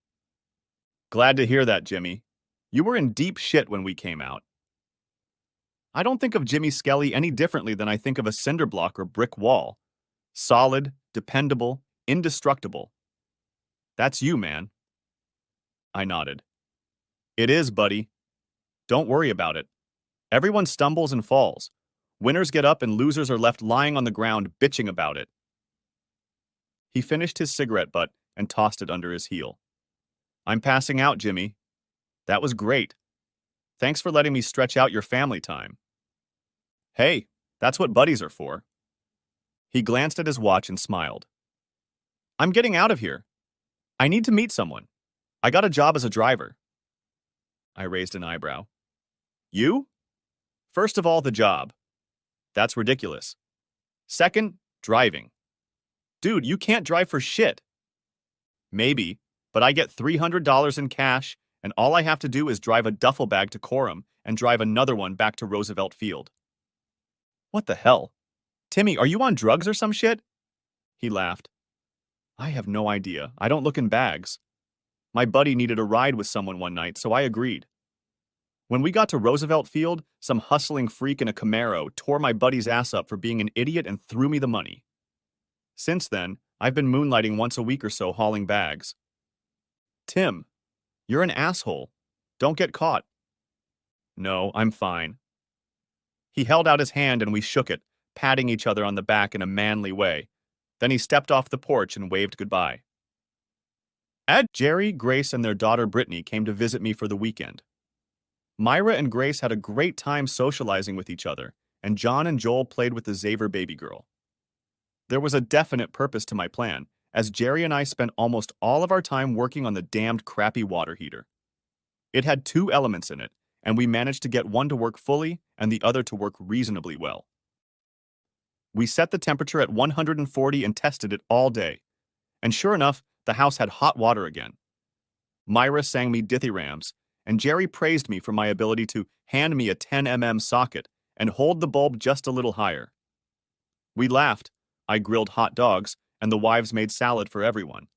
Glad to hear that, Jimmy. You were in deep shit when we came out. I don't think of Jimmy Skelly any differently than I think of a cinder block or brick wall. Solid, dependable, indestructible. That's you, man. I nodded. It is, buddy. Don't worry about it. Everyone stumbles and falls. Winners get up and losers are left lying on the ground bitching about it. He finished his cigarette butt and tossed it under his heel. I'm passing out, Jimmy. That was great. Thanks for letting me stretch out your family time. Hey, that's what buddies are for. He glanced at his watch and smiled. I'm getting out of here. I need to meet someone. I got a job as a driver. I raised an eyebrow. You? First of all, the job. That's ridiculous. Second, driving. Dude, you can't drive for shit. Maybe, but I get $300 in cash, and all I have to do is drive a duffel bag to Coram and drive another one back to Roosevelt Field. What the hell? Timmy, are you on drugs or some shit? He laughed. I have no idea. I don't look in bags. My buddy needed a ride with someone one night, so I agreed. When we got to Roosevelt Field, some hustling freak in a Camaro tore my buddy's ass up for being an idiot and threw me the money. Since then, I've been moonlighting once a week or so hauling bags. Tim, you're an asshole. Don't get caught. No, I'm fine. He held out his hand and we shook it, patting each other on the back in a manly way. Then he stepped off the porch and waved goodbye. Jerry, Grace, and their daughter Brittany came to visit me for the weekend. Myra and Grace had a great time socializing with each other, and John and Joel played with the Xaver baby girl. There was a definite purpose to my plan, as Jerry and I spent almost all of our time working on the damned crappy water heater. It had two elements in it, and we managed to get one to work fully and the other to work reasonably well. We set the temperature at 140 and tested it all day. And sure enough, the house had hot water again. Myra sang me dithyrambs, and Jerry praised me for my ability to hand me a 10 mm socket and hold the bulb just a little higher. We laughed, I grilled hot dogs, and the wives made salad for everyone.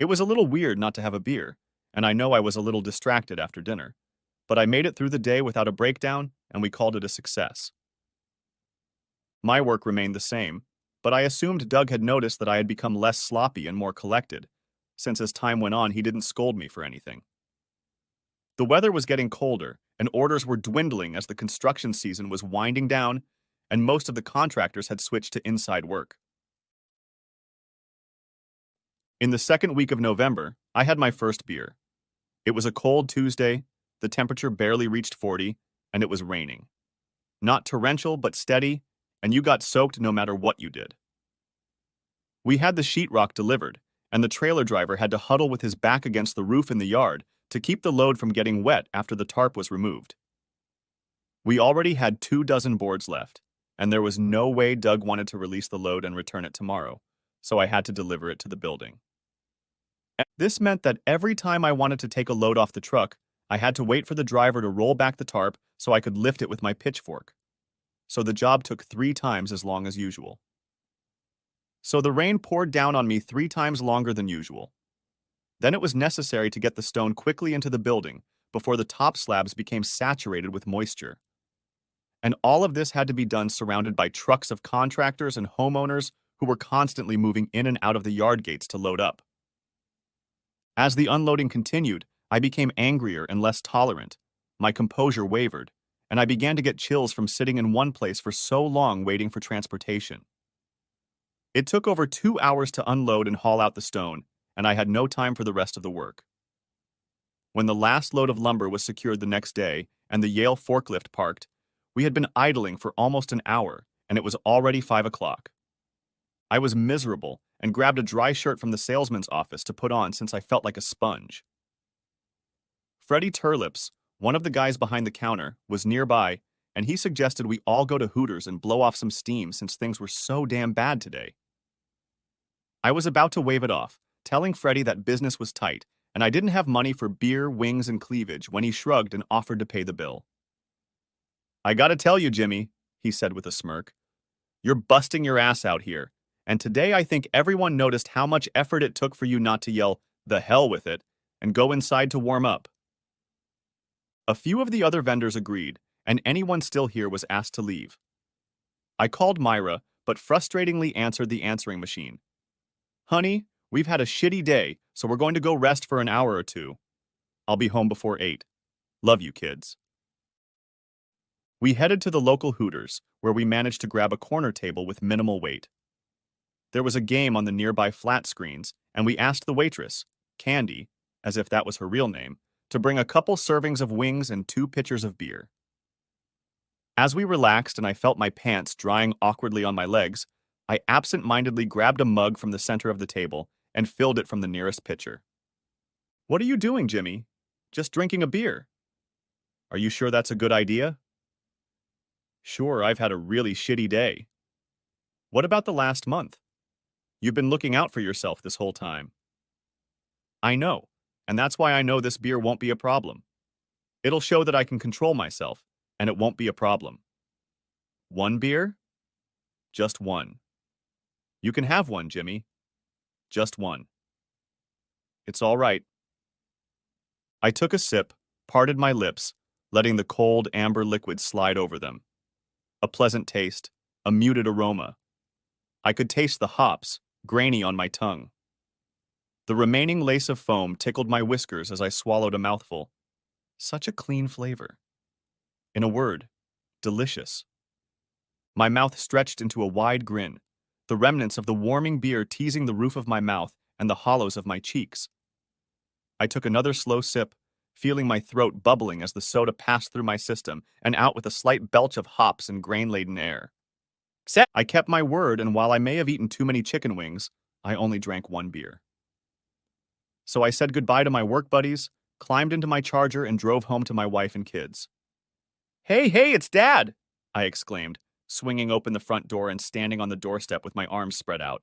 It was a little weird not to have a beer, and I know I was a little distracted after dinner, but I made it through the day without a breakdown, and we called it a success. My work remained the same, but I assumed Doug had noticed that I had become less sloppy and more collected, since as time went on he didn't scold me for anything. The weather was getting colder, and orders were dwindling as the construction season was winding down, and most of the contractors had switched to inside work. In the second week of November, I had my first beer. It was a cold Tuesday, the temperature barely reached 40, and it was raining. Not torrential, but steady, and you got soaked no matter what you did. We had the sheetrock delivered, and the trailer driver had to huddle with his back against the roof in the yard to keep the load from getting wet after the tarp was removed. We already had 24 boards left, and there was no way Doug wanted to release the load and return it tomorrow, so I had to deliver it to the building. This meant that every time I wanted to take a load off the truck, I had to wait for the driver to roll back the tarp so I could lift it with my pitchfork. So the job took 3 times as long as usual. So the rain poured down on me 3 times longer than usual. Then it was necessary to get the stone quickly into the building before the top slabs became saturated with moisture. And all of this had to be done surrounded by trucks of contractors and homeowners who were constantly moving in and out of the yard gates to load up. As the unloading continued, I became angrier and less tolerant. My composure wavered, and I began to get chills from sitting in one place for so long waiting for transportation. It took over 2 hours to unload and haul out the stone, and I had no time for the rest of the work. When the last load of lumber was secured the next day and the Yale forklift parked, we had been idling for almost an hour, and it was already 5 o'clock. I was miserable and grabbed a dry shirt from the salesman's office to put on since I felt like a sponge. Freddie Turlips, one of the guys behind the counter, was nearby, and he suggested we all go to Hooters and blow off some steam since things were so damn bad today. I was about to wave it off, telling Freddie that business was tight, and I didn't have money for beer, wings, and cleavage when he shrugged and offered to pay the bill. I gotta tell you, Jimmy, he said with a smirk, you're busting your ass out here, and today I think everyone noticed how much effort it took for you not to yell, "the hell with it," and go inside to warm up. A few of the other vendors agreed, and anyone still here was asked to leave. I called Myra, but frustratingly answered the answering machine. Honey, we've had a shitty day, so we're going to go rest for an hour or two. I'll be home before 8. Love you, kids. We headed to the local Hooters, where we managed to grab a corner table with minimal wait. There was a game on the nearby flat screens, and we asked the waitress, Candy, as if that was her real name, to bring a couple servings of wings and 2 pitchers of beer. As we relaxed and I felt my pants drying awkwardly on my legs, I absent-mindedly grabbed a mug from the center of the table and filled it from the nearest pitcher. What are you doing, Jimmy? Just drinking a beer. Are you sure that's a good idea? Sure, I've had a really shitty day. What about the last month? You've been looking out for yourself this whole time. I know, and that's why I know this beer won't be a problem. It'll show that I can control myself, and it won't be a problem. 1 beer? Just 1. You can have 1, Jimmy. Just 1. It's all right. I took a sip, parted my lips, letting the cold amber liquid slide over them. A pleasant taste, a muted aroma. I could taste the hops, grainy on my tongue. The remaining lace of foam tickled my whiskers as I swallowed a mouthful. Such a clean flavor. In a word, delicious. My mouth stretched into a wide grin, the remnants of the warming beer teasing the roof of my mouth and the hollows of my cheeks. I took another slow sip, feeling my throat bubbling as the soda passed through my system and out with a slight belch of hops and grain-laden air. I kept my word, and while I may have eaten too many chicken wings, I only drank 1 beer. So I said goodbye to my work buddies, climbed into my Charger, and drove home to my wife and kids. Hey, it's Dad! I exclaimed, swinging open the front door and standing on the doorstep with my arms spread out.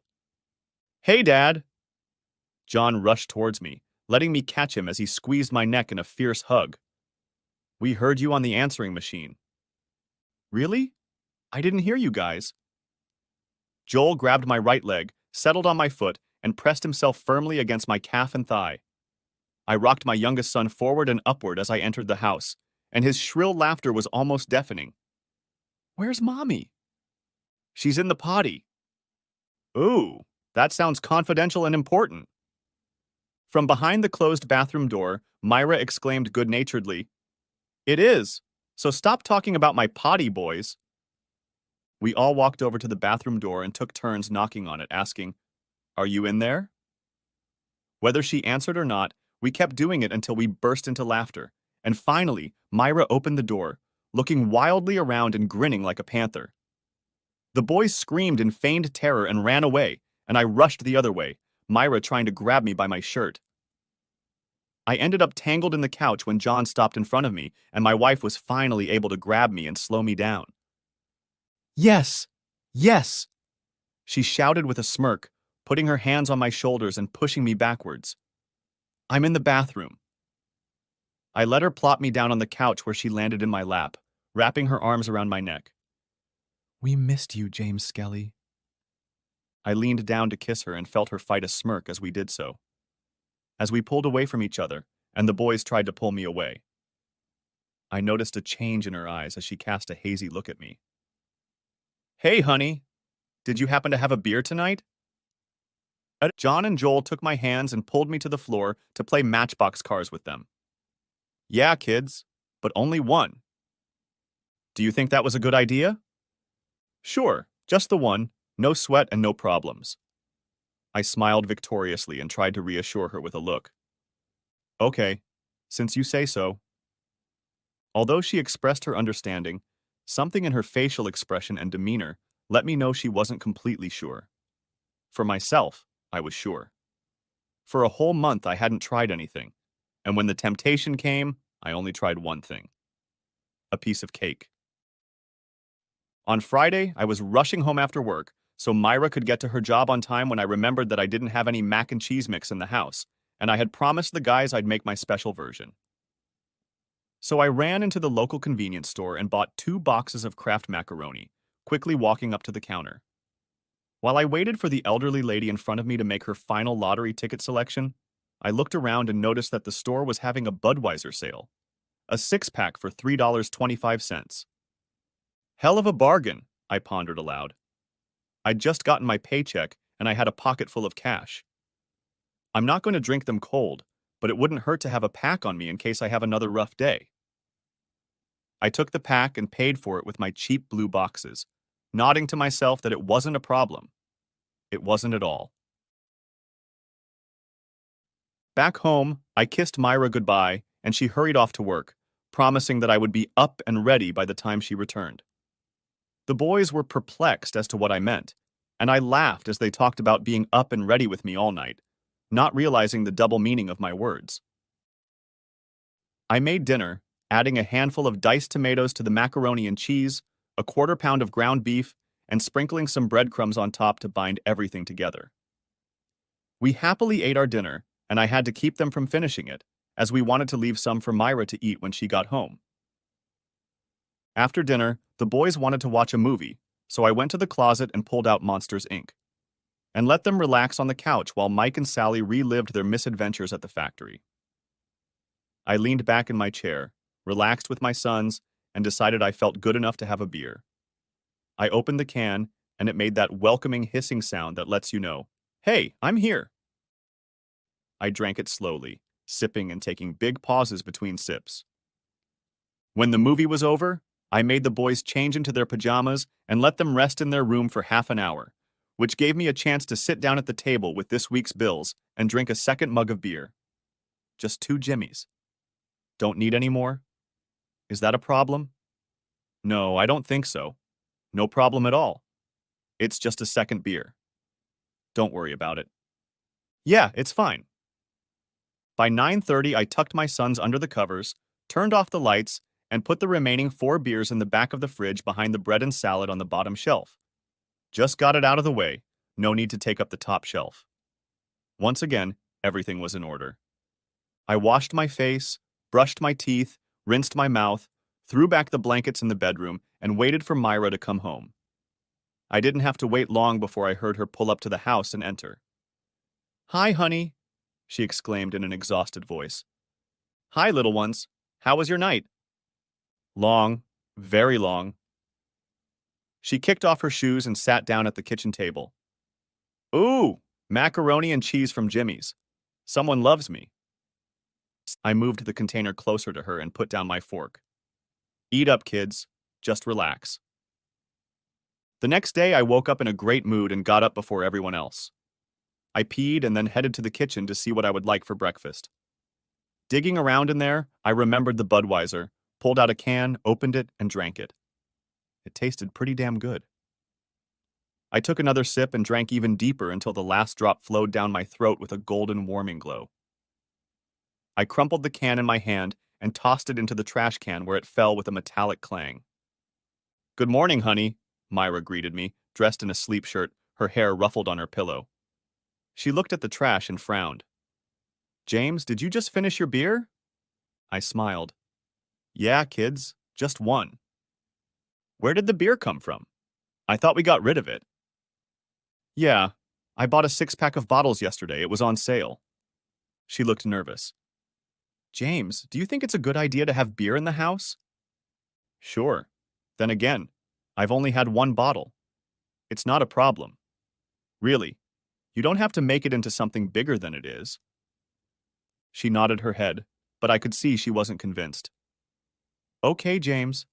Hey, Dad! John rushed towards me, letting me catch him as he squeezed my neck in a fierce hug. We heard you on the answering machine. Really? I didn't hear you guys. Joel grabbed my right leg, settled on my foot, and pressed himself firmly against my calf and thigh. I rocked my youngest son forward and upward as I entered the house, and his shrill laughter was almost deafening. Where's Mommy? She's in the potty. Ooh, that sounds confidential and important. From behind the closed bathroom door, Myra exclaimed good-naturedly, It is, so stop talking about my potty, boys. We all walked over to the bathroom door and took turns knocking on it, asking, Are you in there? Whether she answered or not, we kept doing it until we burst into laughter, and finally, Myra opened the door, looking wildly around and grinning like a panther. The boys screamed in feigned terror and ran away, and I rushed the other way, Myra trying to grab me by my shirt. I ended up tangled in the couch when John stopped in front of me, and my wife was finally able to grab me and slow me down. Yes! Yes! She shouted with a smirk, putting her hands on my shoulders and pushing me backwards. I'm in the bathroom. I let her plop me down on the couch where she landed in my lap, wrapping her arms around my neck. We missed you, James Skelly. I leaned down to kiss her and felt her fight a smirk as we did so. As we pulled away from each other, and the boys tried to pull me away, I noticed a change in her eyes as she cast a hazy look at me. Hey, honey, did you happen to have a beer tonight? John and Joel took my hands and pulled me to the floor to play Matchbox cars with them. Yeah, kids, but only 1. Do you think that was a good idea? Sure, just the 1, no sweat and no problems. I smiled victoriously and tried to reassure her with a look. Okay, since you say so. Although she expressed her understanding, something in her facial expression and demeanor let me know she wasn't completely sure. For myself, I was sure. For a whole month I hadn't tried anything, and when the temptation came, I only tried one thing. A piece of cake. On Friday, I was rushing home after work, so Myra could get to her job on time when I remembered that I didn't have any mac and cheese mix in the house, and I had promised the guys I'd make my special version. So I ran into the local convenience store and bought 2 boxes of Kraft macaroni, quickly walking up to the counter. While I waited for the elderly lady in front of me to make her final lottery ticket selection, I looked around and noticed that the store was having a Budweiser sale. A 6-pack for $3.25. Hell of a bargain, I pondered aloud. I'd just gotten my paycheck and I had a pocket full of cash. I'm not going to drink them cold, but it wouldn't hurt to have a pack on me in case I have another rough day. I took the pack and paid for it with my cheap blue boxes, nodding to myself that it wasn't a problem. It wasn't at all. Back home, I kissed Myra goodbye and she hurried off to work, promising that I would be up and ready by the time she returned. The boys were perplexed as to what I meant, and I laughed as they talked about being up and ready with me all night, not realizing the double meaning of my words. I made dinner, adding a handful of diced tomatoes to the macaroni and cheese, a 1/4 pound of ground beef, and sprinkling some breadcrumbs on top to bind everything together. We happily ate our dinner, and I had to keep them from finishing it, as we wanted to leave some for Myra to eat when she got home. After dinner, the boys wanted to watch a movie, so I went to the closet and pulled out Monsters, Inc. and let them relax on the couch while Mike and Sally relived their misadventures at the factory. I leaned back in my chair, relaxed with my sons, and decided I felt good enough to have a beer. I opened the can, and it made that welcoming hissing sound that lets you know, "Hey, I'm here." I drank it slowly, sipping and taking big pauses between sips. When the movie was over, I made the boys change into their pajamas and let them rest in their room for half an hour, which gave me a chance to sit down at the table with this week's bills and drink a second mug of beer. Just 2 jimmies. Don't need any more? Is that a problem? No, I don't think so. No problem at all. It's just a second beer. Don't worry about it. Yeah, it's fine. By 9:30, I tucked my sons under the covers, turned off the lights, and put the remaining 4 beers in the back of the fridge behind the bread and salad on the bottom shelf. Just got it out of the way. No need to take up the top shelf. Once again, everything was in order. I washed my face, brushed my teeth, rinsed my mouth, threw back the blankets in the bedroom, and waited for Myra to come home. I didn't have to wait long before I heard her pull up to the house and enter. "Hi, honey," she exclaimed in an exhausted voice. "Hi, little ones. How was your night?" "Long, very long." She kicked off her shoes and sat down at the kitchen table. "Ooh, macaroni and cheese from Jimmy's. Someone loves me." I moved the container closer to her and put down my fork. "Eat up, kids. Just relax." The next day, I woke up in a great mood and got up before everyone else. I peed and then headed to the kitchen to see what I would like for breakfast. Digging around in there, I remembered the Budweiser, pulled out a can, opened it, and drank it. It tasted pretty damn good. I took another sip and drank even deeper until the last drop flowed down my throat with a golden warming glow. I crumpled the can in my hand and tossed it into the trash can where it fell with a metallic clang. "Good morning, honey," Myra greeted me, dressed in a sleep shirt, her hair ruffled on her pillow. She looked at the trash and frowned. "James, did you just finish your beer?" I smiled. "Yeah, kids, just one." "Where did the beer come from? I thought we got rid of it." "Yeah, I bought a 6-pack of bottles yesterday. It was on sale." She looked nervous. "James, do you think it's a good idea to have beer in the house?" "Sure. Then again, I've only had 1 bottle. It's not a problem. Really, you don't have to make it into something bigger than it is." She nodded her head, but I could see she wasn't convinced. "Okay, James,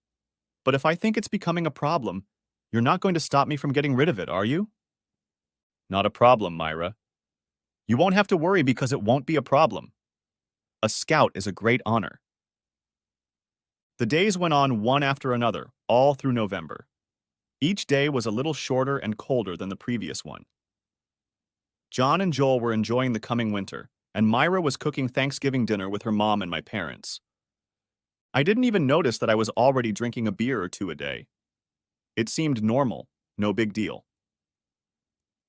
but if I think it's becoming a problem, you're not going to stop me from getting rid of it, are you?" "Not a problem, Myra. You won't have to worry because it won't be a problem. A scout is a great honor." The days went on one after another, all through November. Each day was a little shorter and colder than the previous one. John and Joel were enjoying the coming winter, and Myra was cooking Thanksgiving dinner with her mom and my parents. I didn't even notice that I was already drinking a beer or 2 a day. It seemed normal, no big deal.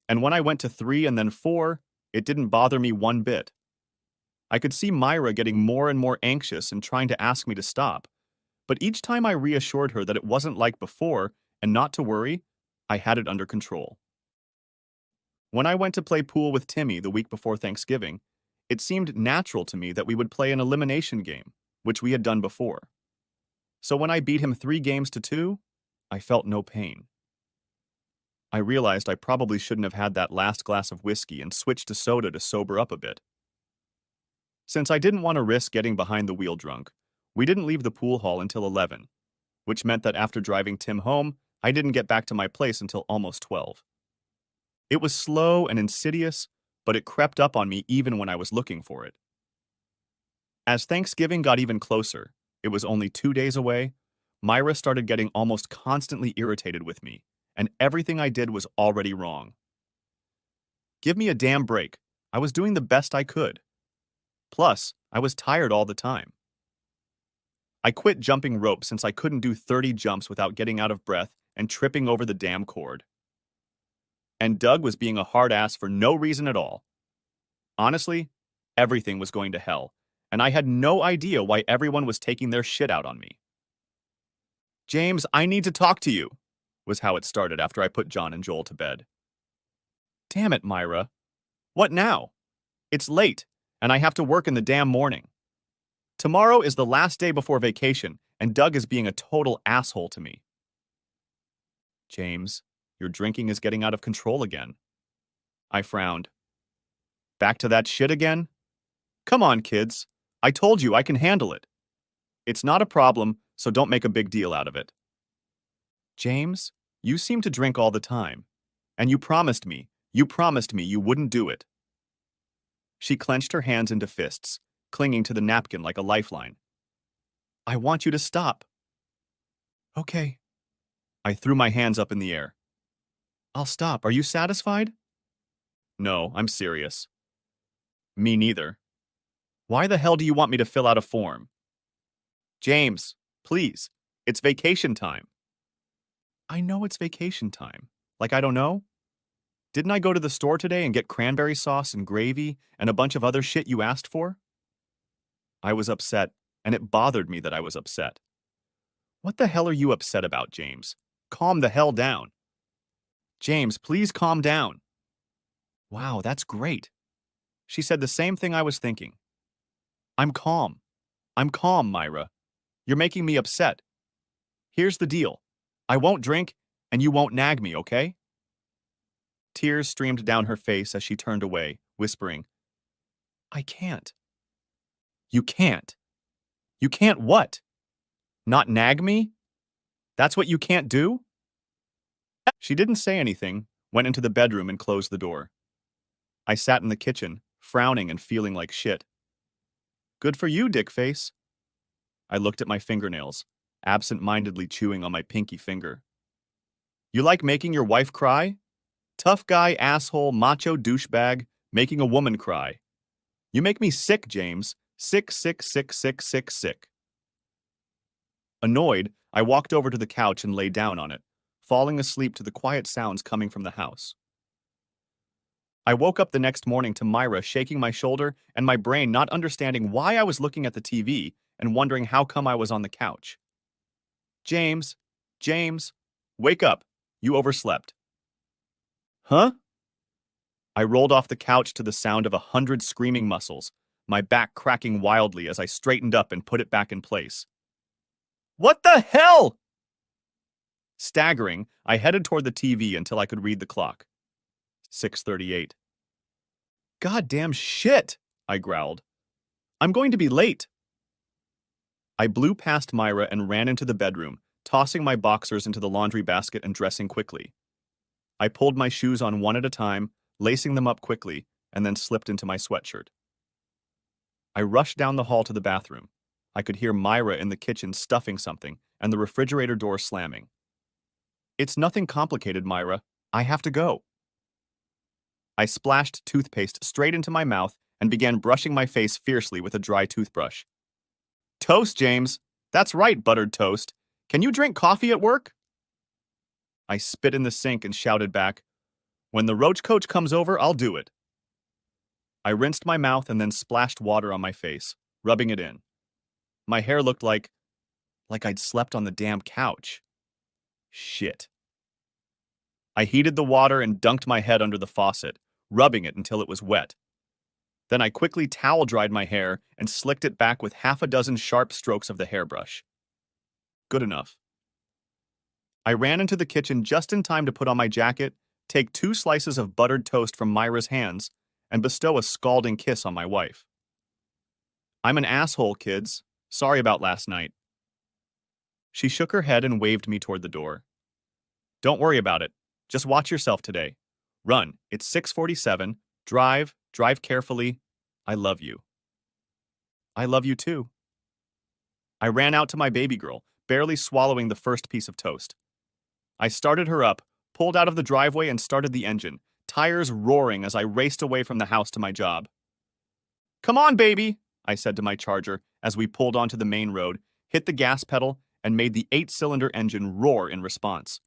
And when I went to 3 and then 4, it didn't bother me one bit. I could see Myra getting more and more anxious and trying to ask me to stop, but each time I reassured her that it wasn't like before and not to worry, I had it under control. When I went to play pool with Timmy the week before Thanksgiving, it seemed natural to me that we would play an elimination game, which we had done before. So when I beat him 3 games to 2, I felt no pain. I realized I probably shouldn't have had that last glass of whiskey and switched to soda to sober up a bit. Since I didn't want to risk getting behind the wheel drunk, we didn't leave the pool hall until 11, which meant that after driving Tim home, I didn't get back to my place until almost 12. It was slow and insidious, but it crept up on me even when I was looking for it. As Thanksgiving got even closer, it was only 2 days away, Myra started getting almost constantly irritated with me, and everything I did was already wrong. Give me a damn break. I was doing the best I could. Plus, I was tired all the time. I quit jumping rope since I couldn't do 30 jumps without getting out of breath and tripping over the damn cord. And Doug was being a hard ass for no reason at all. Honestly, everything was going to hell, and I had no idea why everyone was taking their shit out on me. "James, I need to talk to you," was how it started after I put John and Joel to bed. "Damn it, Myra. What now? It's late, and I have to work in the damn morning. Tomorrow is the last day before vacation, and Doug is being a total asshole to me." "James, your drinking is getting out of control again." I frowned. "Back to that shit again? Come on, kids. I told you I can handle it. It's not a problem, so don't make a big deal out of it." "James, you seem to drink all the time, and you promised me you wouldn't do it." She clenched her hands into fists, clinging to the napkin like a lifeline. "I want you to stop." "Okay." I threw my hands up in the air. "I'll stop. Are you satisfied?" "No, I'm serious." "Me neither. Why the hell do you want me to fill out a form?" "James, please. It's vacation time." "I know it's vacation time. Like I don't know? Didn't I go to the store today and get cranberry sauce and gravy and a bunch of other shit you asked for?" I was upset, and it bothered me that I was upset. "What the hell are you upset about, James? Calm the hell down." "James, please calm down." "Wow, that's great." She said the same thing I was thinking. I'm calm. I'm calm, Myra. You're making me upset. Here's the deal. I won't drink, and you won't nag me, okay?" Tears streamed down her face as she turned away, whispering, "I can't." "You can't? You can't what? Not nag me? That's what you can't do?" She didn't say anything, went into the bedroom and closed the door. I sat in the kitchen, frowning and feeling like shit. "Good for you, dickface." I looked at my fingernails, absent-mindedly chewing on my pinky finger. "You like making your wife cry? Tough guy, asshole, macho douchebag, making a woman cry. You make me sick, James. Sick, sick, sick, sick, sick, sick." Annoyed, I walked over to the couch and lay down on it, falling asleep to the quiet sounds coming from the house. I woke up the next morning to Myra shaking my shoulder and my brain not understanding why I was looking at the TV and wondering how come I was on the couch. "James, James, wake up. You overslept." "Huh?" I rolled off the couch to the sound of 100 screaming muscles, my back cracking wildly as I straightened up and put it back in place. "What the hell?" Staggering, I headed toward the TV until I could read the clock. 6:38. "Goddamn shit," I growled. "I'm going to be late." I blew past Myra and ran into the bedroom, tossing my boxers into the laundry basket and dressing quickly. I pulled my shoes on one at a time, lacing them up quickly, and then slipped into my sweatshirt. I rushed down the hall to the bathroom. I could hear Myra in the kitchen stuffing something and the refrigerator door slamming. "It's nothing complicated, Myra. I have to go." I splashed toothpaste straight into my mouth and began brushing my face fiercely with a dry toothbrush. "Toast, James. That's right, buttered toast. Can you drink coffee at work?" I spit in the sink and shouted back, When the roach coach comes over, I'll do it. I rinsed my mouth and then splashed water on my face, rubbing it in. My hair looked like I'd slept on the damn couch. Shit. I heated the water and dunked my head under the faucet, rubbing it until it was wet. Then I quickly towel dried my hair and slicked it back with half a dozen sharp strokes of the hairbrush. Good enough. I ran into the kitchen just in time to put on my jacket, take 2 slices of buttered toast from Myra's hands, and bestow a scalding kiss on my wife. I'm an asshole, kids. Sorry about last night. She shook her head and waved me toward the door. Don't worry about it. Just watch yourself today. Run. It's 6:47. Drive carefully. I love you. I love you too. I ran out to my baby girl, barely swallowing the first piece of toast. I started her up, pulled out of the driveway and started the engine, tires roaring as I raced away from the house to my job. Come on, baby, I said to my Charger as we pulled onto the main road, hit the gas pedal, and made the 8-cylinder engine roar in response.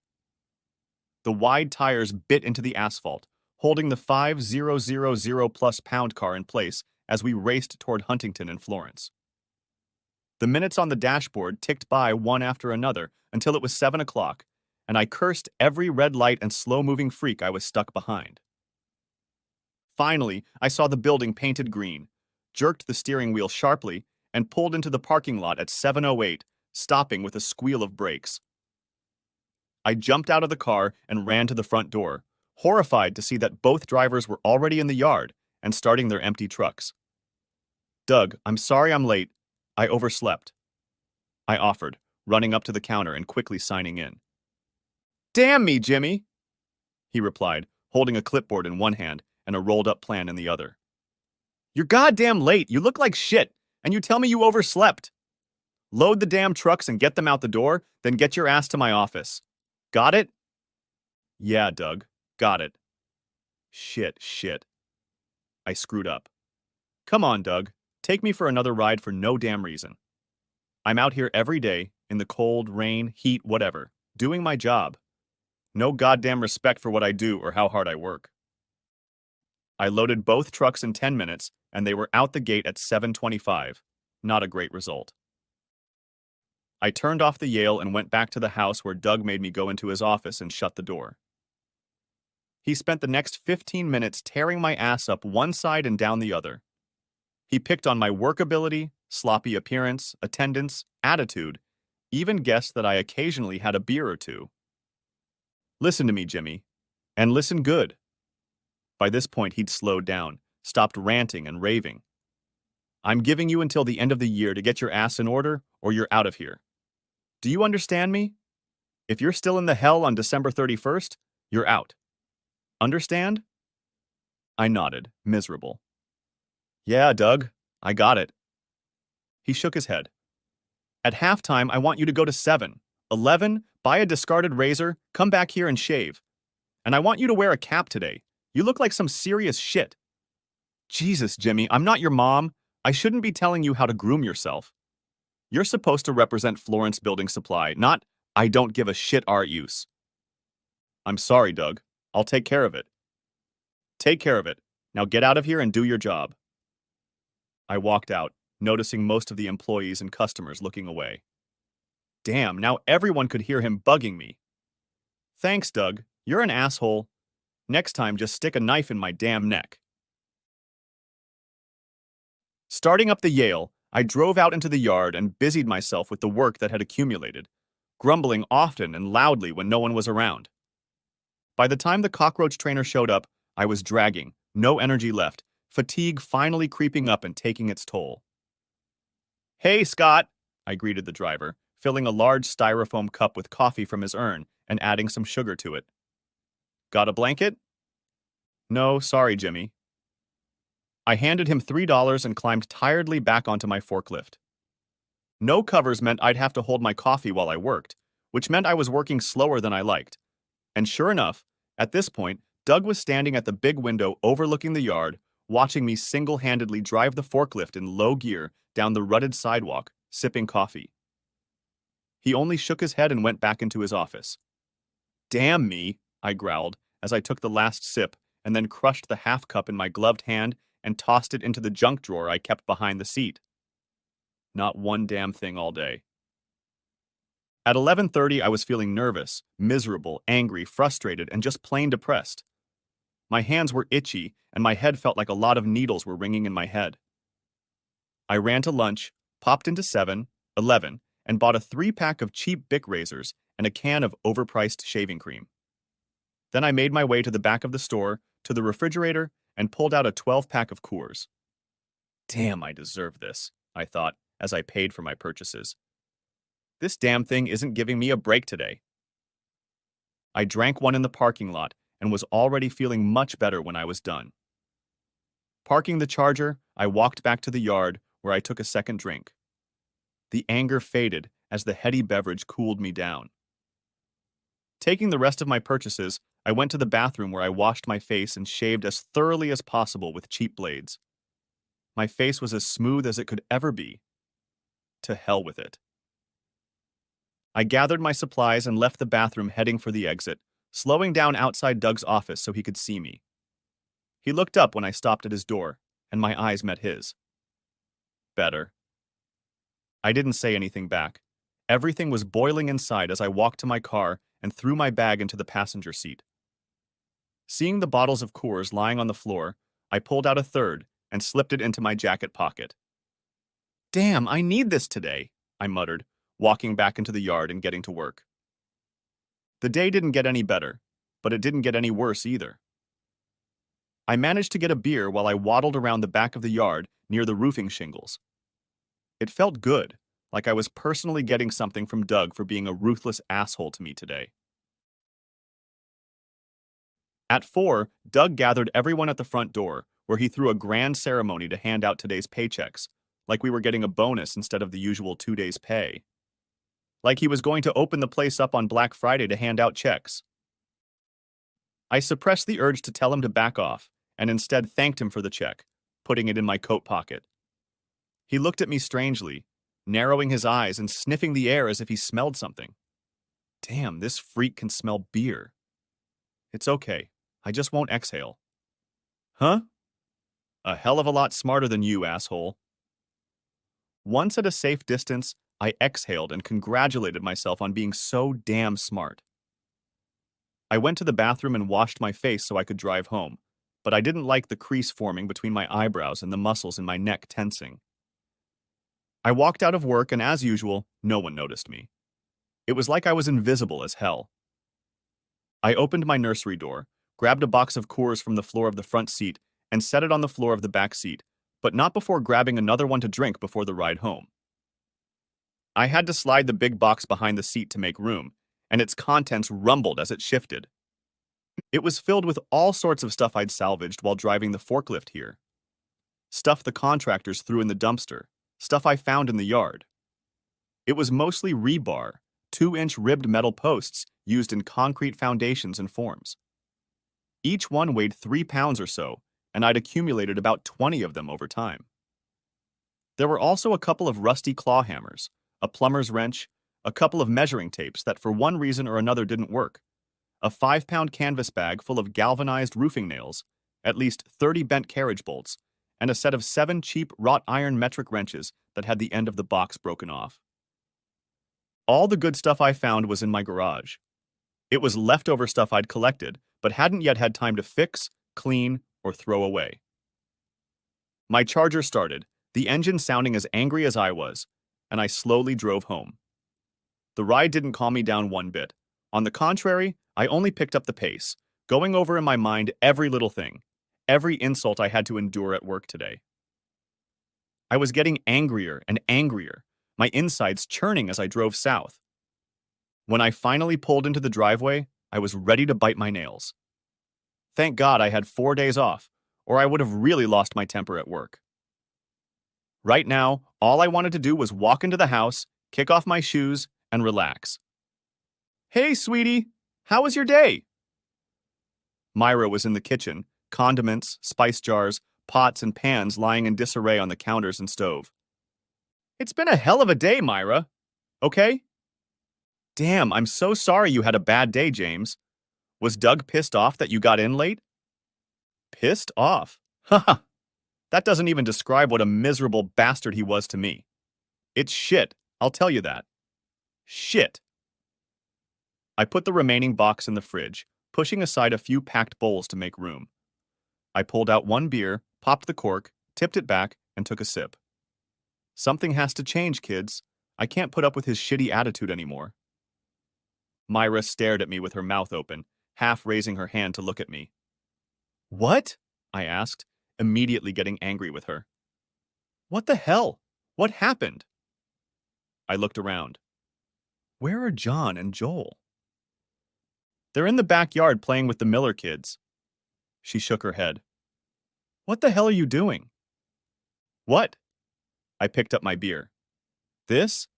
The wide tires bit into the asphalt, holding the 5000+ pound car in place as we raced toward Huntington and Florence. The minutes on the dashboard ticked by one after another until it was 7 o'clock, and I cursed every red light and slow-moving freak I was stuck behind. Finally, I saw the building painted green, jerked the steering wheel sharply, and pulled into the parking lot at 7:08, stopping with a squeal of brakes. I jumped out of the car and ran to the front door, horrified to see that both drivers were already in the yard and starting their empty trucks. Doug, I'm sorry I'm late. I overslept. I offered, running up to the counter and quickly signing in. Damn me, Jimmy, he replied, holding a clipboard in one hand and a rolled-up plan in the other. You're goddamn late. You look like shit, and you tell me you overslept. Load the damn trucks and get them out the door, then get your ass to my office. Got it? Yeah, Doug. Got it. Shit. I screwed up. Come on, Doug. Take me for another ride for no damn reason. I'm out here every day, in the cold, rain, heat, whatever, doing my job. No goddamn respect for what I do or how hard I work. I loaded both trucks in 10 minutes, and they were out the gate at 7:25. Not a great result. I turned off the Yale and went back to the house where Doug made me go into his office and shut the door. He spent the next 15 minutes tearing my ass up one side and down the other. He picked on my work ability, sloppy appearance, attendance, attitude, even guessed that I occasionally had a beer or two. Listen to me, Jimmy, and listen good. By this point, he'd slowed down, stopped ranting and raving. I'm giving you until the end of the year to get your ass in order, or you're out of here. Do you understand me? If you're still in the hell on December 31st, you're out. Understand? I nodded, miserable. Yeah, Doug, I got it. He shook his head. At halftime, I want you to go to 7, 11, buy a discarded razor, come back here and shave. And I want you to wear a cap today. You look like some serious shit. Jesus, Jimmy, I'm not your mom. I shouldn't be telling you how to groom yourself. You're supposed to represent Florence Building Supply, not I don't give a shit art use. I'm sorry, Doug. I'll take care of it. Take care of it. Now get out of here and do your job. I walked out, noticing most of the employees and customers looking away. Damn, now everyone could hear him bugging me. Thanks, Doug. You're an asshole. Next time, just stick a knife in my damn neck. Starting up the Yale, I drove out into the yard and busied myself with the work that had accumulated, grumbling often and loudly when no one was around. By the time the cockroach trainer showed up, I was dragging, no energy left, fatigue finally creeping up and taking its toll. Hey, Scott, I greeted the driver, filling a large styrofoam cup with coffee from his urn and adding some sugar to it. Got a blanket? No, sorry, Jimmy. I handed him $3 and climbed tiredly back onto my forklift. No covers meant I'd have to hold my coffee while I worked, which meant I was working slower than I liked. And sure enough, at this point, Doug was standing at the big window overlooking the yard, watching me single-handedly drive the forklift in low gear down the rutted sidewalk, sipping coffee. He only shook his head and went back into his office. Damn me, I growled, as I took the last sip and then crushed the half cup in my gloved hand and tossed it into the junk drawer I kept behind the seat. Not one damn thing all day. At 11:30, I was feeling nervous, miserable, angry, frustrated, and just plain depressed. My hands were itchy, and my head felt like a lot of needles were ringing in my head. I ran to lunch, popped into 7-Eleven, and bought a 3-pack of cheap Bic razors and a can of overpriced shaving cream. Then I made my way to the back of the store, to the refrigerator, and pulled out a 12-pack of Coors. Damn, I deserve this, I thought, as I paid for my purchases. This damn thing isn't giving me a break today. I drank one in the parking lot and was already feeling much better when I was done. Parking the Charger, I walked back to the yard where I took a second drink. The anger faded as the heady beverage cooled me down. Taking the rest of my purchases, I went to the bathroom where I washed my face and shaved as thoroughly as possible with cheap blades. My face was as smooth as it could ever be. To hell with it. I gathered my supplies and left the bathroom heading for the exit, slowing down outside Doug's office so he could see me. He looked up when I stopped at his door, and my eyes met his. Better. I didn't say anything back. Everything was boiling inside as I walked to my car and threw my bag into the passenger seat. Seeing the bottles of Coors lying on the floor, I pulled out a third and slipped it into my jacket pocket. Damn, I need this today, I muttered, walking back into the yard and getting to work. The day didn't get any better, but it didn't get any worse either. I managed to get a beer while I waddled around the back of the yard near the roofing shingles. It felt good, like I was personally getting something from Doug for being a ruthless asshole to me today. At 4, Doug gathered everyone at the front door, where he threw a grand ceremony to hand out today's paychecks, like we were getting a bonus instead of the usual 2 days' pay. Like he was going to open the place up on Black Friday to hand out checks. I suppressed the urge to tell him to back off, and instead thanked him for the check, putting it in my coat pocket. He looked at me strangely, narrowing his eyes and sniffing the air as if he smelled something. Damn, this freak can smell beer. It's okay, I just won't exhale. Huh? A hell of a lot smarter than you, asshole. Once at a safe distance, I exhaled and congratulated myself on being so damn smart. I went to the bathroom and washed my face so I could drive home, but I didn't like the crease forming between my eyebrows and the muscles in my neck tensing. I walked out of work and, as usual, no one noticed me. It was like I was invisible as hell. I opened my nursery door, grabbed a box of Coors from the floor of the front seat, and set it on the floor of the back seat, but not before grabbing another one to drink before the ride home. I had to slide the big box behind the seat to make room, and its contents rumbled as it shifted. It was filled with all sorts of stuff I'd salvaged while driving the forklift here. Stuff the contractors threw in the dumpster, stuff I found in the yard. It was mostly rebar, 2-inch ribbed metal posts used in concrete foundations and forms. Each one weighed 3 pounds or so, and I'd accumulated about 20 of them over time. There were also a couple of rusty claw hammers, a plumber's wrench, a couple of measuring tapes that for one reason or another didn't work, a 5-pound canvas bag full of galvanized roofing nails, at least 30 bent carriage bolts, and a set of 7 cheap wrought iron metric wrenches that had the end of the box broken off. All the good stuff I found was in my garage. It was leftover stuff I'd collected, but hadn't yet had time to fix, clean, or throw away. My Charger started, the engine sounding as angry as I was, and I slowly drove home. The ride didn't calm me down one bit. On the contrary, I only picked up the pace, going over in my mind every little thing, every insult I had to endure at work today. I was getting angrier and angrier, my insides churning as I drove south. When I finally pulled into the driveway, I was ready to bite my nails. Thank God I had 4 days off, or I would have really lost my temper at work. Right now, all I wanted to do was walk into the house, kick off my shoes, and relax. Hey, sweetie, how was your day? Myra was in the kitchen, condiments, spice jars, pots, and pans lying in disarray on the counters and stove. It's been a hell of a day, Myra. Okay? Damn, I'm so sorry you had a bad day, James. Was Doug pissed off that you got in late? Pissed off? Haha, that doesn't even describe what a miserable bastard he was to me. It's shit, I'll tell you that. Shit. I put the remaining box in the fridge, pushing aside a few packed bowls to make room. I pulled out one beer, popped the cork, tipped it back, and took a sip. Something has to change, kids. I can't put up with his shitty attitude anymore. Myra stared at me with her mouth open, half raising her hand to look at me. What? I asked, immediately getting angry with her. What the hell? What happened? I looked around. Where are John and Joel? They're in the backyard playing with the Miller kids. She shook her head. What the hell are you doing? What? I picked up my beer. This?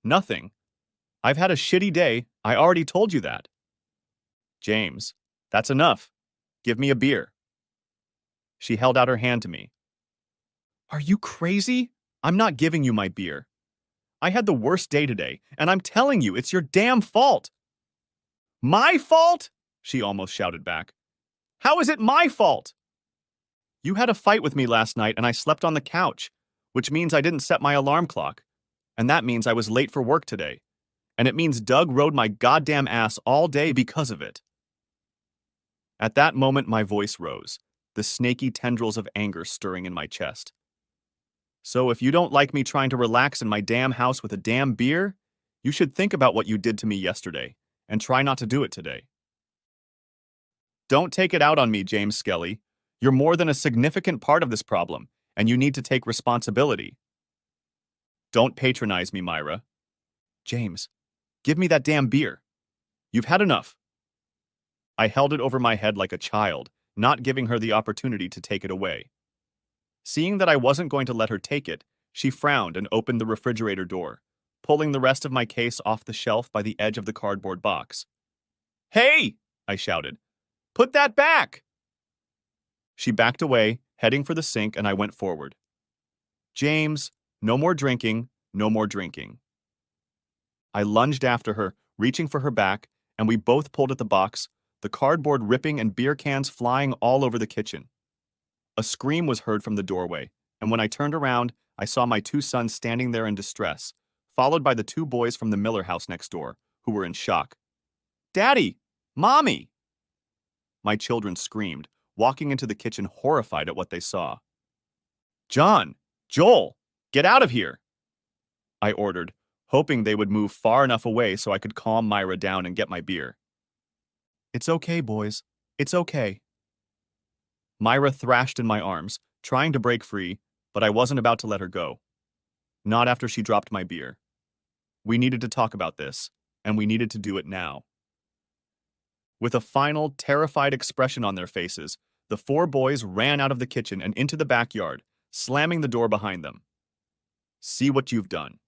Nothing. I've had a shitty day. I already told you that. James, that's enough. Give me a beer. She held out her hand to me. Are you crazy? I'm not giving you my beer. I had the worst day today, and I'm telling you, it's your damn fault. My fault? She almost shouted back. How is it my fault? You had a fight with me last night and I slept on the couch, which means I didn't set my alarm clock. And that means I was late for work today. And it means Doug rode my goddamn ass all day because of it. At that moment, my voice rose, the snaky tendrils of anger stirring in my chest. So if you don't like me trying to relax in my damn house with a damn beer, you should think about what you did to me yesterday and try not to do it today. Don't take it out on me, James Skelly. You're more than a significant part of this problem, and you need to take responsibility. Don't patronize me, Myra. James, give me that damn beer. You've had enough. I held it over my head like a child, not giving her the opportunity to take it away. Seeing that I wasn't going to let her take it, she frowned and opened the refrigerator door, pulling the rest of my case off the shelf by the edge of the cardboard box. Hey! I shouted. Put that back! She backed away, heading for the sink, and I went forward. James, no more drinking, no more drinking. I lunged after her, reaching for her back, and we both pulled at the box, the cardboard ripping and beer cans flying all over the kitchen. A scream was heard from the doorway, and when I turned around, I saw my two sons standing there in distress, followed by the two boys from the Miller house next door, who were in shock. Daddy! Mommy! My children screamed, walking into the kitchen horrified at what they saw. John! Joel! Get out of here! I ordered, hoping they would move far enough away so I could calm Myra down and get my beer. It's okay, boys. It's okay. Myra thrashed in my arms, trying to break free, but I wasn't about to let her go. Not after she dropped my beer. We needed to talk about this, and we needed to do it now. With a final, terrified expression on their faces, the four boys ran out of the kitchen and into the backyard, slamming the door behind them. See what you've done.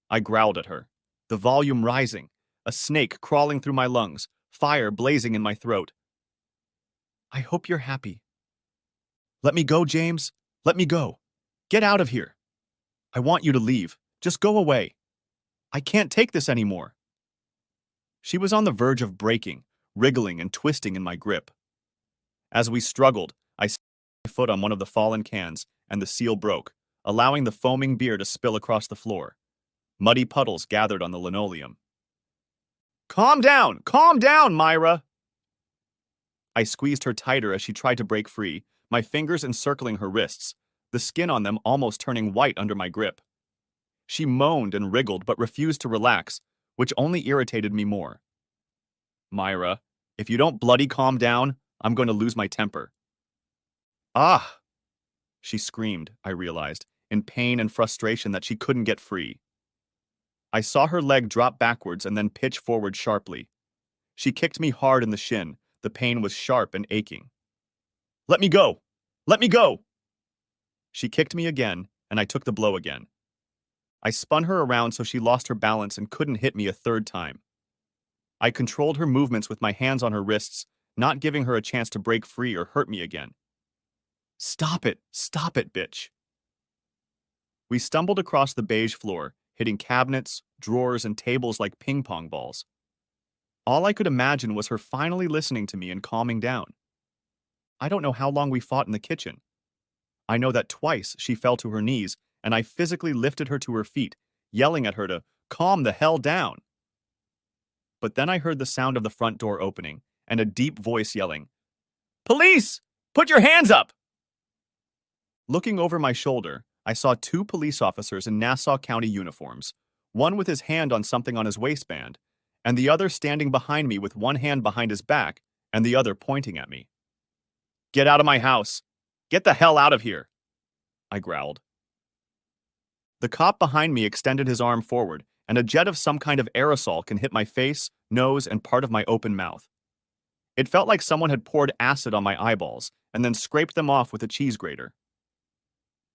I growled at her, the volume rising, a snake crawling through my lungs, fire blazing in my throat. I hope you're happy. Let me go, James. Let me go. Get out of here. I want you to leave. Just go away. I can't take this anymore. She was on the verge of breaking, wriggling and twisting in my grip. As we struggled, I set my foot on one of the fallen cans, and the seal broke, allowing the foaming beer to spill across the floor. Muddy puddles gathered on the linoleum. Calm down, Myra! I squeezed her tighter as she tried to break free, my fingers encircling her wrists, the skin on them almost turning white under my grip. She moaned and wriggled but refused to relax, which only irritated me more. Myra, if you don't bloody calm down, I'm going to lose my temper. Ah! She screamed, I realized, in pain and frustration that she couldn't get free. I saw her leg drop backwards and then pitch forward sharply. She kicked me hard in the shin. The pain was sharp and aching. Let me go! Let me go! She kicked me again, and I took the blow again. I spun her around so she lost her balance and couldn't hit me a third time. I controlled her movements with my hands on her wrists, not giving her a chance to break free or hurt me again. Stop it, bitch. We stumbled across the beige floor, hitting cabinets, drawers, and tables like ping-pong balls. All I could imagine was her finally listening to me and calming down. I don't know how long we fought in the kitchen. I know that twice she fell to her knees, and I physically lifted her to her feet, yelling at her to calm the hell down. But then I heard the sound of the front door opening and a deep voice yelling, "Police! Put your hands up!" Looking over my shoulder, I saw two police officers in Nassau County uniforms, one with his hand on something on his waistband, and the other standing behind me with one hand behind his back and the other pointing at me. "Get out of my house! Get the hell out of here!" I growled. The cop behind me extended his arm forward, and a jet of some kind of aerosol can hit my face, nose, and part of my open mouth. It felt like someone had poured acid on my eyeballs and then scraped them off with a cheese grater.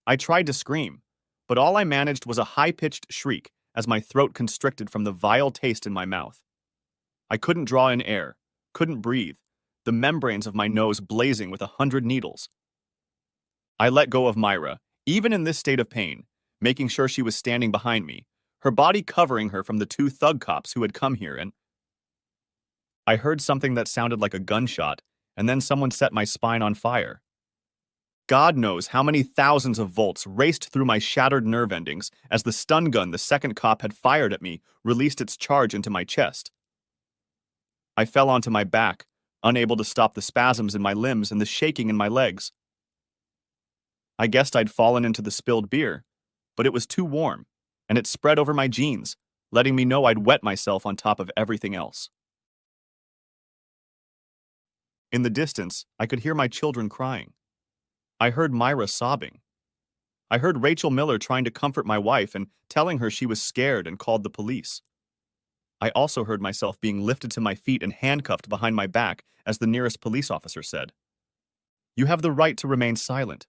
I tried to scream, but all I managed was a high-pitched shriek as my throat constricted from the vile taste in my mouth. I couldn't draw in air, couldn't breathe, the membranes of my nose blazing with 100 needles. I let go of Myra, even in this state of pain, making sure she was standing behind me, her body covering her from the two thug cops who had come here, and I heard something that sounded like a gunshot, and then someone set my spine on fire. God knows how many thousands of volts raced through my shattered nerve endings as the stun gun the second cop had fired at me released its charge into my chest. I fell onto my back, unable to stop the spasms in my limbs and the shaking in my legs. I guessed I'd fallen into the spilled beer, but it was too warm, and it spread over my jeans, letting me know I'd wet myself on top of everything else. In the distance, I could hear my children crying. I heard Myra sobbing. I heard Rachel Miller trying to comfort my wife and telling her she was scared and called the police. I also heard myself being lifted to my feet and handcuffed behind my back as the nearest police officer said, "You have the right to remain silent.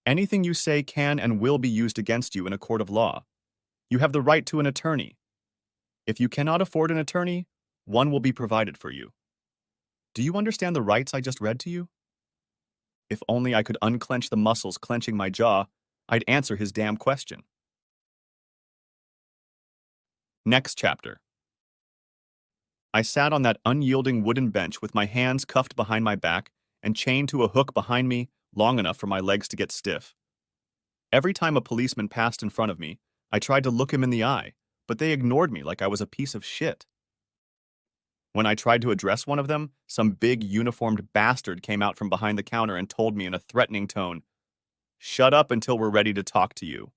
Anything you say can and will be used against you in a court of law. You have the right to an attorney. If you cannot afford an attorney, one will be provided for you." Do you understand the rights I just read to you? If only I could unclench the muscles clenching my jaw, I'd answer his damn question. Next chapter. I sat on that unyielding wooden bench with my hands cuffed behind my back and chained to a hook behind me long enough for my legs to get stiff. Every time a policeman passed in front of me, I tried to look him in the eye, but they ignored me like I was a piece of shit. When I tried to address one of them, some big uniformed bastard came out from behind the counter and told me in a threatening tone, "Shut up until we're ready to talk to you."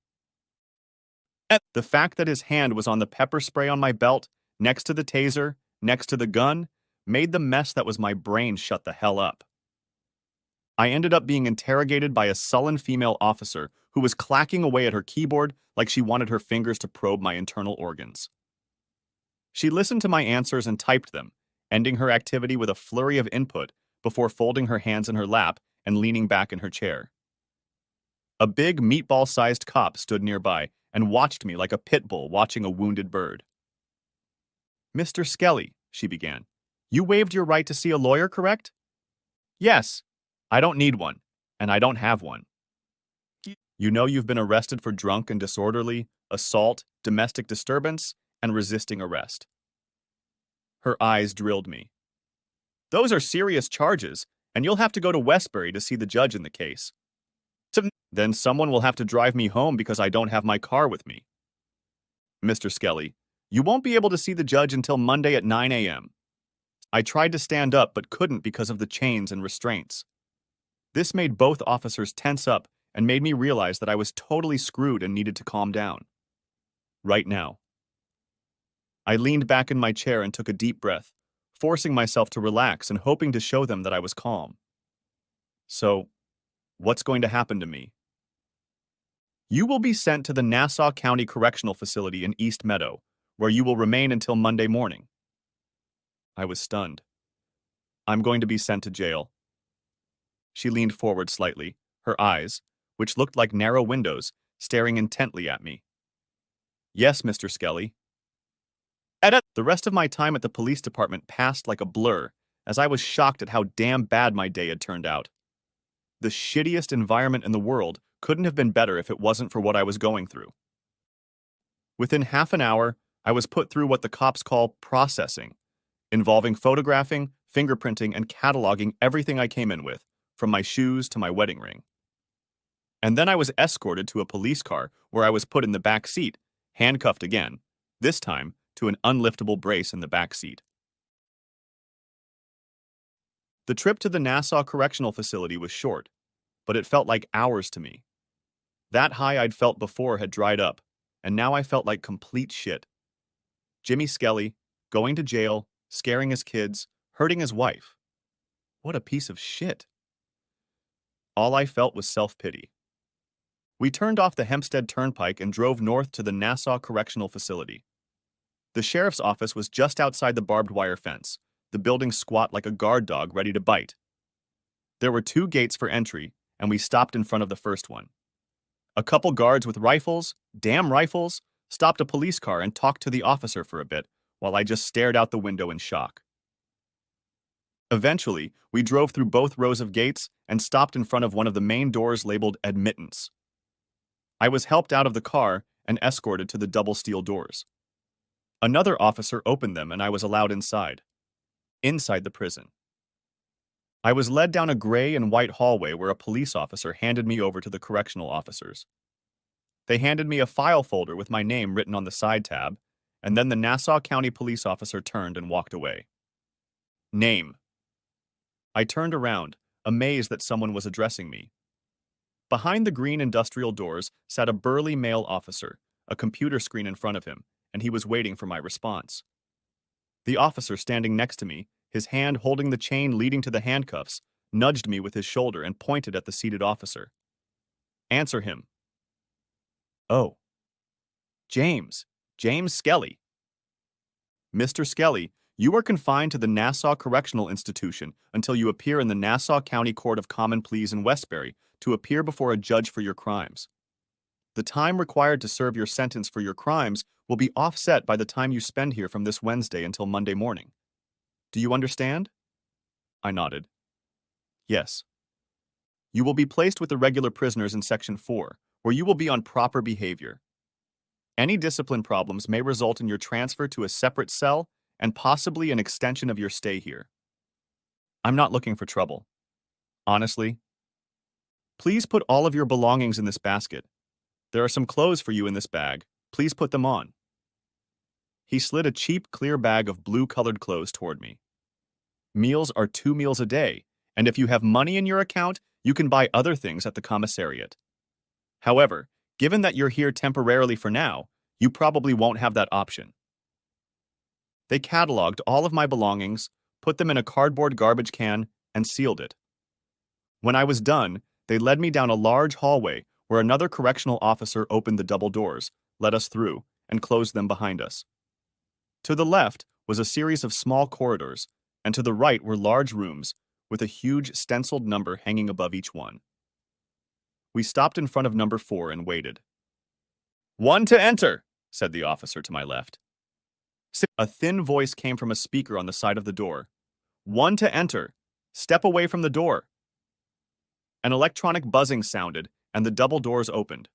The fact that his hand was on the pepper spray on my belt, next to the taser, next to the gun, made the mess that was my brain shut the hell up. I ended up being interrogated by a sullen female officer who was clacking away at her keyboard like she wanted her fingers to probe my internal organs. She listened to my answers and typed them, ending her activity with a flurry of input before folding her hands in her lap and leaning back in her chair. A big meatball-sized cop stood nearby and watched me like a pit bull watching a wounded bird. "Mr. Skelly," she began, "you waived your right to see a lawyer, correct?" "Yes. I don't need one, and I don't have one." "You know you've been arrested for drunk and disorderly, assault, domestic disturbance, and resisting arrest." Her eyes drilled me. "Those are serious charges, and you'll have to go to Westbury to see the judge in the case. Then someone will have to drive me home because I don't have my car with me." "Mr. Skelly, you won't be able to see the judge until Monday at 9 a.m. I tried to stand up but couldn't because of the chains and restraints. This made both officers tense up and made me realize that I was totally screwed and needed to calm down. Right now. I leaned back in my chair and took a deep breath, forcing myself to relax and hoping to show them that I was calm. "So, what's going to happen to me?" "You will be sent to the Nassau County Correctional Facility in East Meadow, where you will remain until Monday morning." I was stunned. "I'm going to be sent to jail." She leaned forward slightly, her eyes, which looked like narrow windows, staring intently at me. "Yes, Mr. Skelly." The rest of my time at the police department passed like a blur, as I was shocked at how damn bad my day had turned out. The shittiest environment in the world couldn't have been better if it wasn't for what I was going through. Within half an hour, I was put through what the cops call processing, involving photographing, fingerprinting, and cataloging everything I came in with, from my shoes to my wedding ring. And then I was escorted to a police car where I was put in the back seat, handcuffed again, this time to an unliftable brace in the back seat. The trip to the Nassau Correctional Facility was short, but it felt like hours to me. That high I'd felt before had dried up, and now I felt like complete shit. Jimmy Skelly, going to jail, scaring his kids, hurting his wife. What a piece of shit. All I felt was self-pity. We turned off the Hempstead Turnpike and drove north to the Nassau Correctional Facility. The sheriff's office was just outside the barbed wire fence, the building squat like a guard dog ready to bite. There were 2 gates for entry, and we stopped in front of the first one. A couple guards with rifles, damn rifles, stopped a police car and talked to the officer for a bit, while I just stared out the window in shock. Eventually, we drove through both rows of gates and stopped in front of one of the main doors labeled Admittance. I was helped out of the car and escorted to the double steel doors. Another officer opened them and I was allowed inside the prison. I was led down a gray and white hallway where a police officer handed me over to the correctional officers. They handed me a file folder with my name written on the side tab, and then the Nassau County police officer turned and walked away. Name. I turned around, amazed that someone was addressing me. Behind the green industrial doors sat a burly male officer, a computer screen in front of him, and he was waiting for my response. The officer standing next to me, his hand holding the chain leading to the handcuffs, nudged me with his shoulder and pointed at the seated officer. Answer him. Oh. James Skelly. Mr. Skelly, you are confined to the Nassau Correctional Institution until you appear in the Nassau County Court of Common Pleas in Westbury to appear before a judge for your crimes. The time required to serve your sentence for your crimes will be offset by the time you spend here from this Wednesday until Monday morning. Do you understand? I nodded. Yes. You will be placed with the regular prisoners in Section 4, where you will be on proper behavior. Any discipline problems may result in your transfer to a separate cell and possibly an extension of your stay here. I'm not looking for trouble. Honestly. Please put all of your belongings in this basket. There are some clothes for you in this bag. Please put them on. He slid a cheap, clear bag of blue-colored clothes toward me. Meals are 2 meals a day, and if you have money in your account, you can buy other things at the commissariat. However, given that you're here temporarily for now, you probably won't have that option. They cataloged all of my belongings, put them in a cardboard garbage can, and sealed it. When I was done, they led me down a large hallway where another correctional officer opened the double doors, let us through, and closed them behind us. To the left was a series of small corridors, and to the right were large rooms with a huge stenciled number hanging above each one. We stopped in front of number 4 and waited. 1 to enter, said the officer to my left. A thin voice came from a speaker on the side of the door. 1 to enter. Step away from the door. An electronic buzzing sounded, and the double doors opened.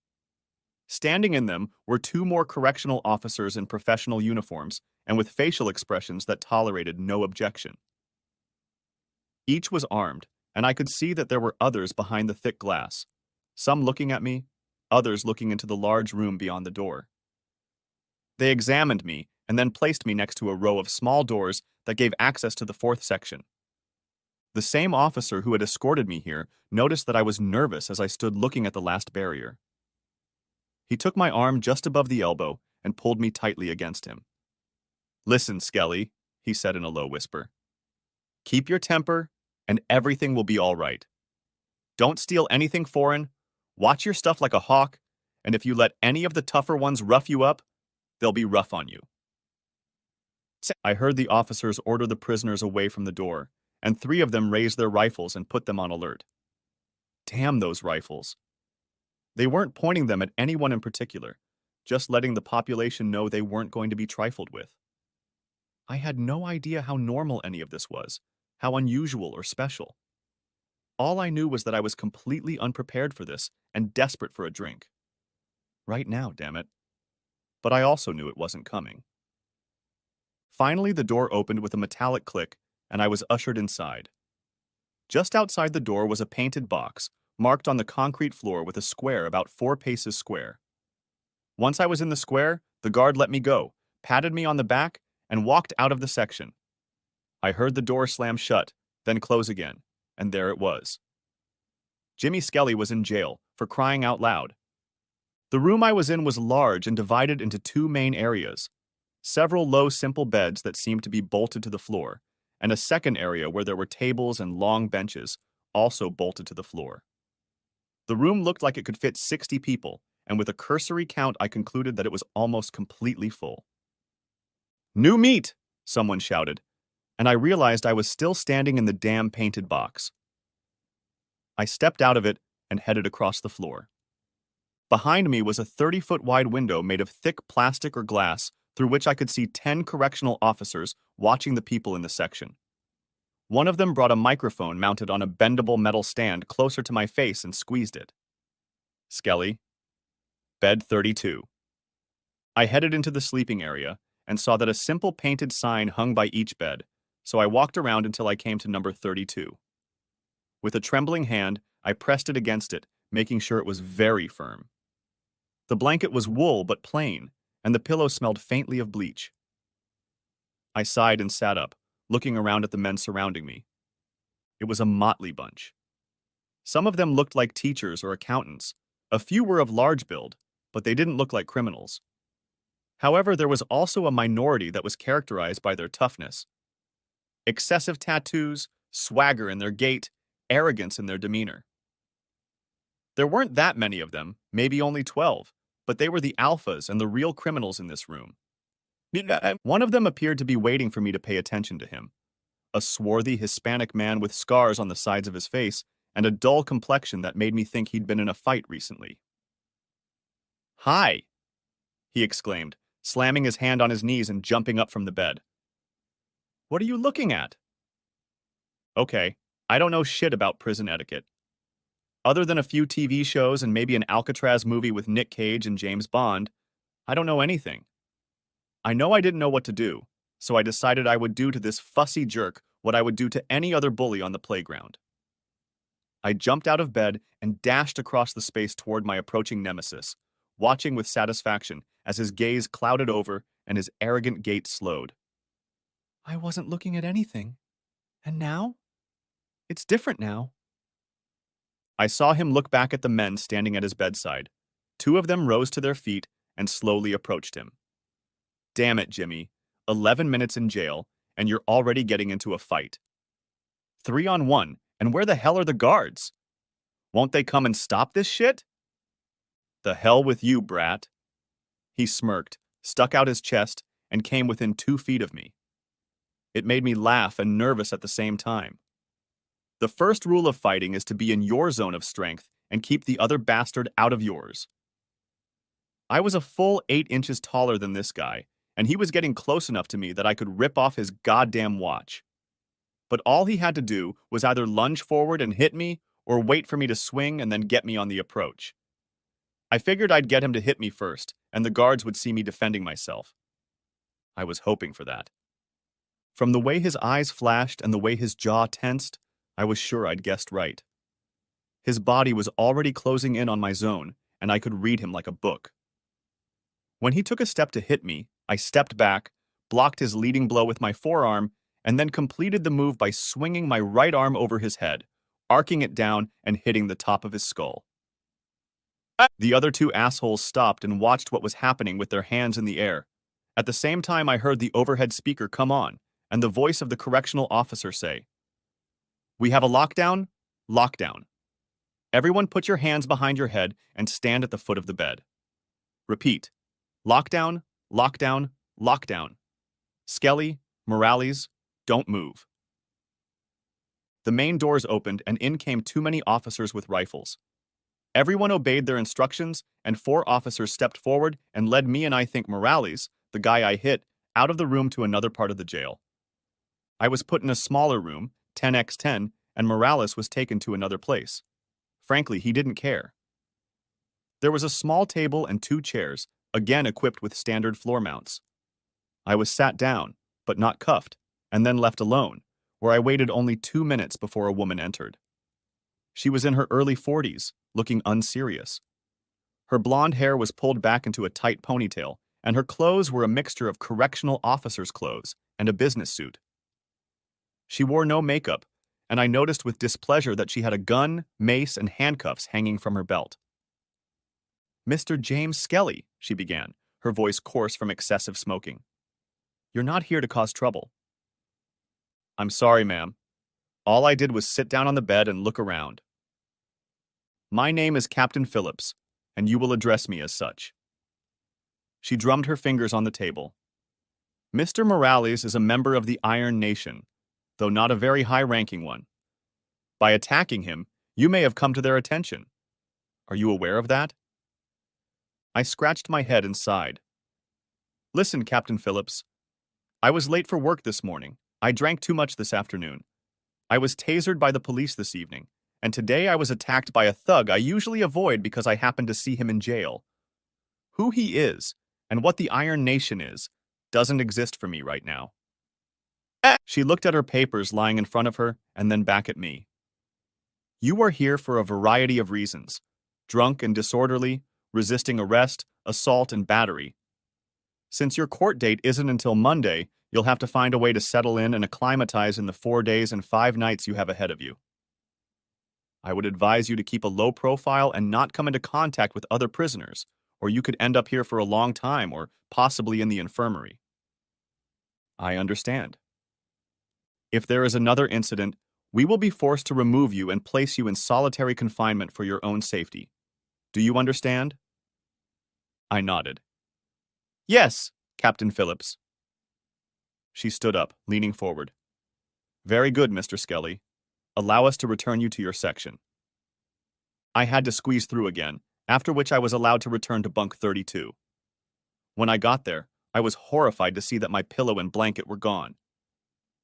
Standing in them were 2 more correctional officers in professional uniforms and with facial expressions that tolerated no objection. Each was armed, and I could see that there were others behind the thick glass, some looking at me, others looking into the large room beyond the door. They examined me and then placed me next to a row of small doors that gave access to the 4th section. The same officer who had escorted me here noticed that I was nervous as I stood looking at the last barrier. He took my arm just above the elbow and pulled me tightly against him. Listen, Skelly, he said in a low whisper. Keep your temper, and everything will be all right. Don't steal anything foreign, watch your stuff like a hawk, and if you let any of the tougher ones rough you up, they'll be rough on you. I heard the officers order the prisoners away from the door, and 3 of them raised their rifles and put them on alert. Damn those rifles. They weren't pointing them at anyone in particular, just letting the population know they weren't going to be trifled with. I had no idea how normal any of this was, how unusual or special. All I knew was that I was completely unprepared for this and desperate for a drink. Right now, damn it. But I also knew it wasn't coming. Finally, the door opened with a metallic click, and I was ushered inside. Just outside the door was a painted box, marked on the concrete floor with a square about 4 paces square. Once I was in the square, the guard let me go, patted me on the back, and walked out of the section. I heard the door slam shut, then close again, and there it was. Jimmy Skelly was in jail for crying out loud. The room I was in was large and divided into 2 main areas: several low, simple beds that seemed to be bolted to the floor, and a second area where there were tables and long benches, also bolted to the floor. The room looked like it could fit 60 people, and with a cursory count, I concluded that it was almost completely full. "New meat!" someone shouted, and I realized I was still standing in the damn painted box. I stepped out of it and headed across the floor. Behind me was a 30-foot wide window made of thick plastic or glass through which I could see 10 correctional officers watching the people in the section. One of them brought a microphone mounted on a bendable metal stand closer to my face and squeezed it. "Skelly, bed 32. I headed into the sleeping area and saw that a simple painted sign hung by each bed, so I walked around until I came to number 32. With a trembling hand, I pressed it against it, making sure it was very firm. The blanket was wool but plain, and the pillow smelled faintly of bleach. I sighed and sat up, looking around at the men surrounding me. It was a motley bunch. Some of them looked like teachers or accountants. A few were of large build, but they didn't look like criminals. However, there was also a minority that was characterized by their toughness. Excessive tattoos, swagger in their gait, arrogance in their demeanor. There weren't that many of them, maybe only 12, but they were the alphas and the real criminals in this room. One of them appeared to be waiting for me to pay attention to him. A swarthy Hispanic man with scars on the sides of his face and a dull complexion that made me think he'd been in a fight recently. "Hi," he exclaimed, slamming his hand on his knees and jumping up from the bed. "What are you looking at?" Okay, I don't know shit about prison etiquette. Other than a few TV shows and maybe an Alcatraz movie with Nick Cage and James Bond, I don't know anything. I know I didn't know what to do, so I decided I would do to this fussy jerk what I would do to any other bully on the playground. I jumped out of bed and dashed across the space toward my approaching nemesis, watching with satisfaction as his gaze clouded over and his arrogant gait slowed. I wasn't looking at anything. And now? It's different now. I saw him look back at the men standing at his bedside. 2 of them rose to their feet and slowly approached him. Damn it, Jimmy. 11 minutes in jail, and you're already getting into a fight. 3 on 1, and where the hell are the guards? Won't they come and stop this shit? The hell with you, brat. He smirked, stuck out his chest, and came within 2 feet of me. It made me laugh and nervous at the same time. The first rule of fighting is to be in your zone of strength and keep the other bastard out of yours. I was a full 8 inches taller than this guy, and he was getting close enough to me that I could rip off his goddamn watch. But all he had to do was either lunge forward and hit me, or wait for me to swing and then get me on the approach. I figured I'd get him to hit me first, and the guards would see me defending myself. I was hoping for that. From the way his eyes flashed and the way his jaw tensed, I was sure I'd guessed right. His body was already closing in on my zone, and I could read him like a book. When he took a step to hit me, I stepped back, blocked his leading blow with my forearm, and then completed the move by swinging my right arm over his head, arcing it down and hitting the top of his skull. The other 2 assholes stopped and watched what was happening with their hands in the air. At the same time, I heard the overhead speaker come on, and the voice of the correctional officer say, "We have a lockdown? Lockdown. Everyone put your hands behind your head and stand at the foot of the bed. Repeat. Lockdown, lockdown, lockdown. Skelly, Morales, don't move." The main doors opened and in came too many officers with rifles. Everyone obeyed their instructions, and 4 officers stepped forward and led me and I think Morales, the guy I hit, out of the room to another part of the jail. I was put in a smaller room, 10x10, and Morales was taken to another place. Frankly, he didn't care. There was a small table and 2 chairs, again equipped with standard floor mounts. I was sat down, but not cuffed, and then left alone, where I waited only 2 minutes before a woman entered. She was in her early 40s, looking unserious. Her blonde hair was pulled back into a tight ponytail, and her clothes were a mixture of correctional officer's clothes and a business suit. She wore no makeup, and I noticed with displeasure that she had a gun, mace, and handcuffs hanging from her belt. "Mr. James Skelly," she began, her voice coarse from excessive smoking. "You're not here to cause trouble." "I'm sorry, ma'am. All I did was sit down on the bed and look around." "My name is Captain Phillips, and you will address me as such." She drummed her fingers on the table. "Mr. Morales is a member of the Iron Nation, though not a very high-ranking one. By attacking him, you may have come to their attention. Are you aware of that?" I scratched my head and sighed. "Listen, Captain Phillips. I was late for work this morning. I drank too much this afternoon. I was tasered by the police this evening, and today I was attacked by a thug I usually avoid because I happened to see him in jail. Who he is, and what the Iron Nation is, doesn't exist for me right now." She looked at her papers lying in front of her and then back at me. "You are here for a variety of reasons: drunk and disorderly, resisting arrest, assault, and battery. Since your court date isn't until Monday, you'll have to find a way to settle in and acclimatize in the 4 days and 5 nights you have ahead of you. I would advise you to keep a low profile and not come into contact with other prisoners, or you could end up here for a long time or possibly in the infirmary." "I understand." "If there is another incident, we will be forced to remove you and place you in solitary confinement for your own safety. Do you understand?" I nodded. "Yes, Captain Phillips." She stood up, leaning forward. "Very good, Mr. Skelly. Allow us to return you to your section." I had to squeeze through again, after which I was allowed to return to bunk 32. When I got there, I was horrified to see that my pillow and blanket were gone.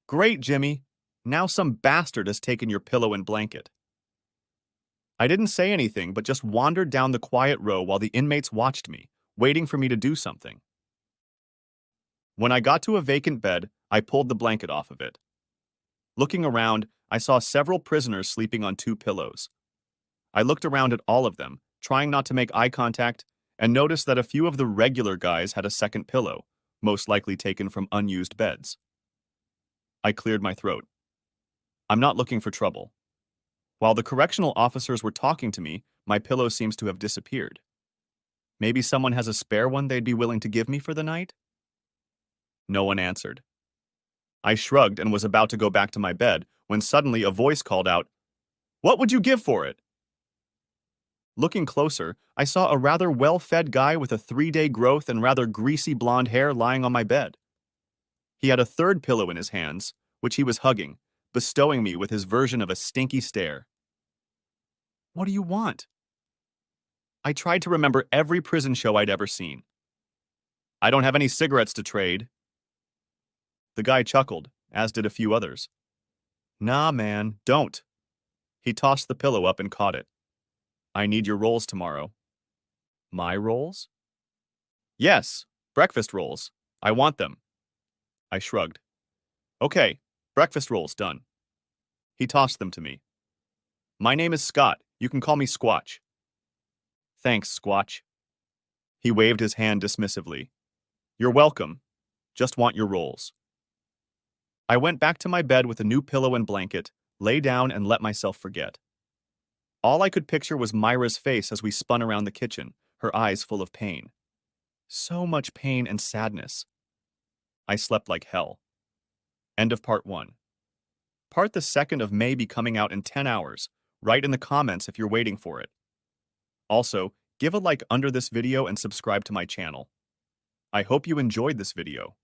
"Great, Jimmy. Now some bastard has taken your pillow and blanket." I didn't say anything, but just wandered down the quiet row while the inmates watched me, waiting for me to do something. When I got to a vacant bed, I pulled the blanket off of it. Looking around, I saw several prisoners sleeping on 2 pillows. I looked around at all of them, trying not to make eye contact, and noticed that a few of the regular guys had a second pillow, most likely taken from unused beds. I cleared my throat. I'm not looking for trouble. While the correctional officers were talking to me, my pillow seems to have disappeared. Maybe someone has a spare one they'd be willing to give me for the night? No one answered. I shrugged and was about to go back to my bed when suddenly a voice called out, "What would you give for it?" Looking closer, I saw a rather well-fed guy with a 3-day growth and rather greasy blonde hair lying on my bed. He had a third pillow in his hands, which he was hugging, bestowing me with his version of a stinky stare. "What do you want?" I tried to remember every prison show I'd ever seen. "I don't have any cigarettes to trade." The guy chuckled, as did a few others. "Nah, man, don't." He tossed the pillow up and caught it. "I need your rolls tomorrow." "My rolls?" "Yes, breakfast rolls. I want them." I shrugged. "Okay, breakfast rolls done." He tossed them to me. "My name is Scott. You can call me Squatch." "Thanks, Squatch." He waved his hand dismissively. "You're welcome. Just want your rolls." I went back to my bed with a new pillow and blanket, lay down and let myself forget. All I could picture was Myra's face as we spun around the kitchen, her eyes full of pain. So much pain and sadness. I slept like hell. End of part 1. Part the 2nd of May be coming out in 10 hours. Write in the comments if you're waiting for it. Also, give a like under this video and subscribe to my channel. I hope you enjoyed this video.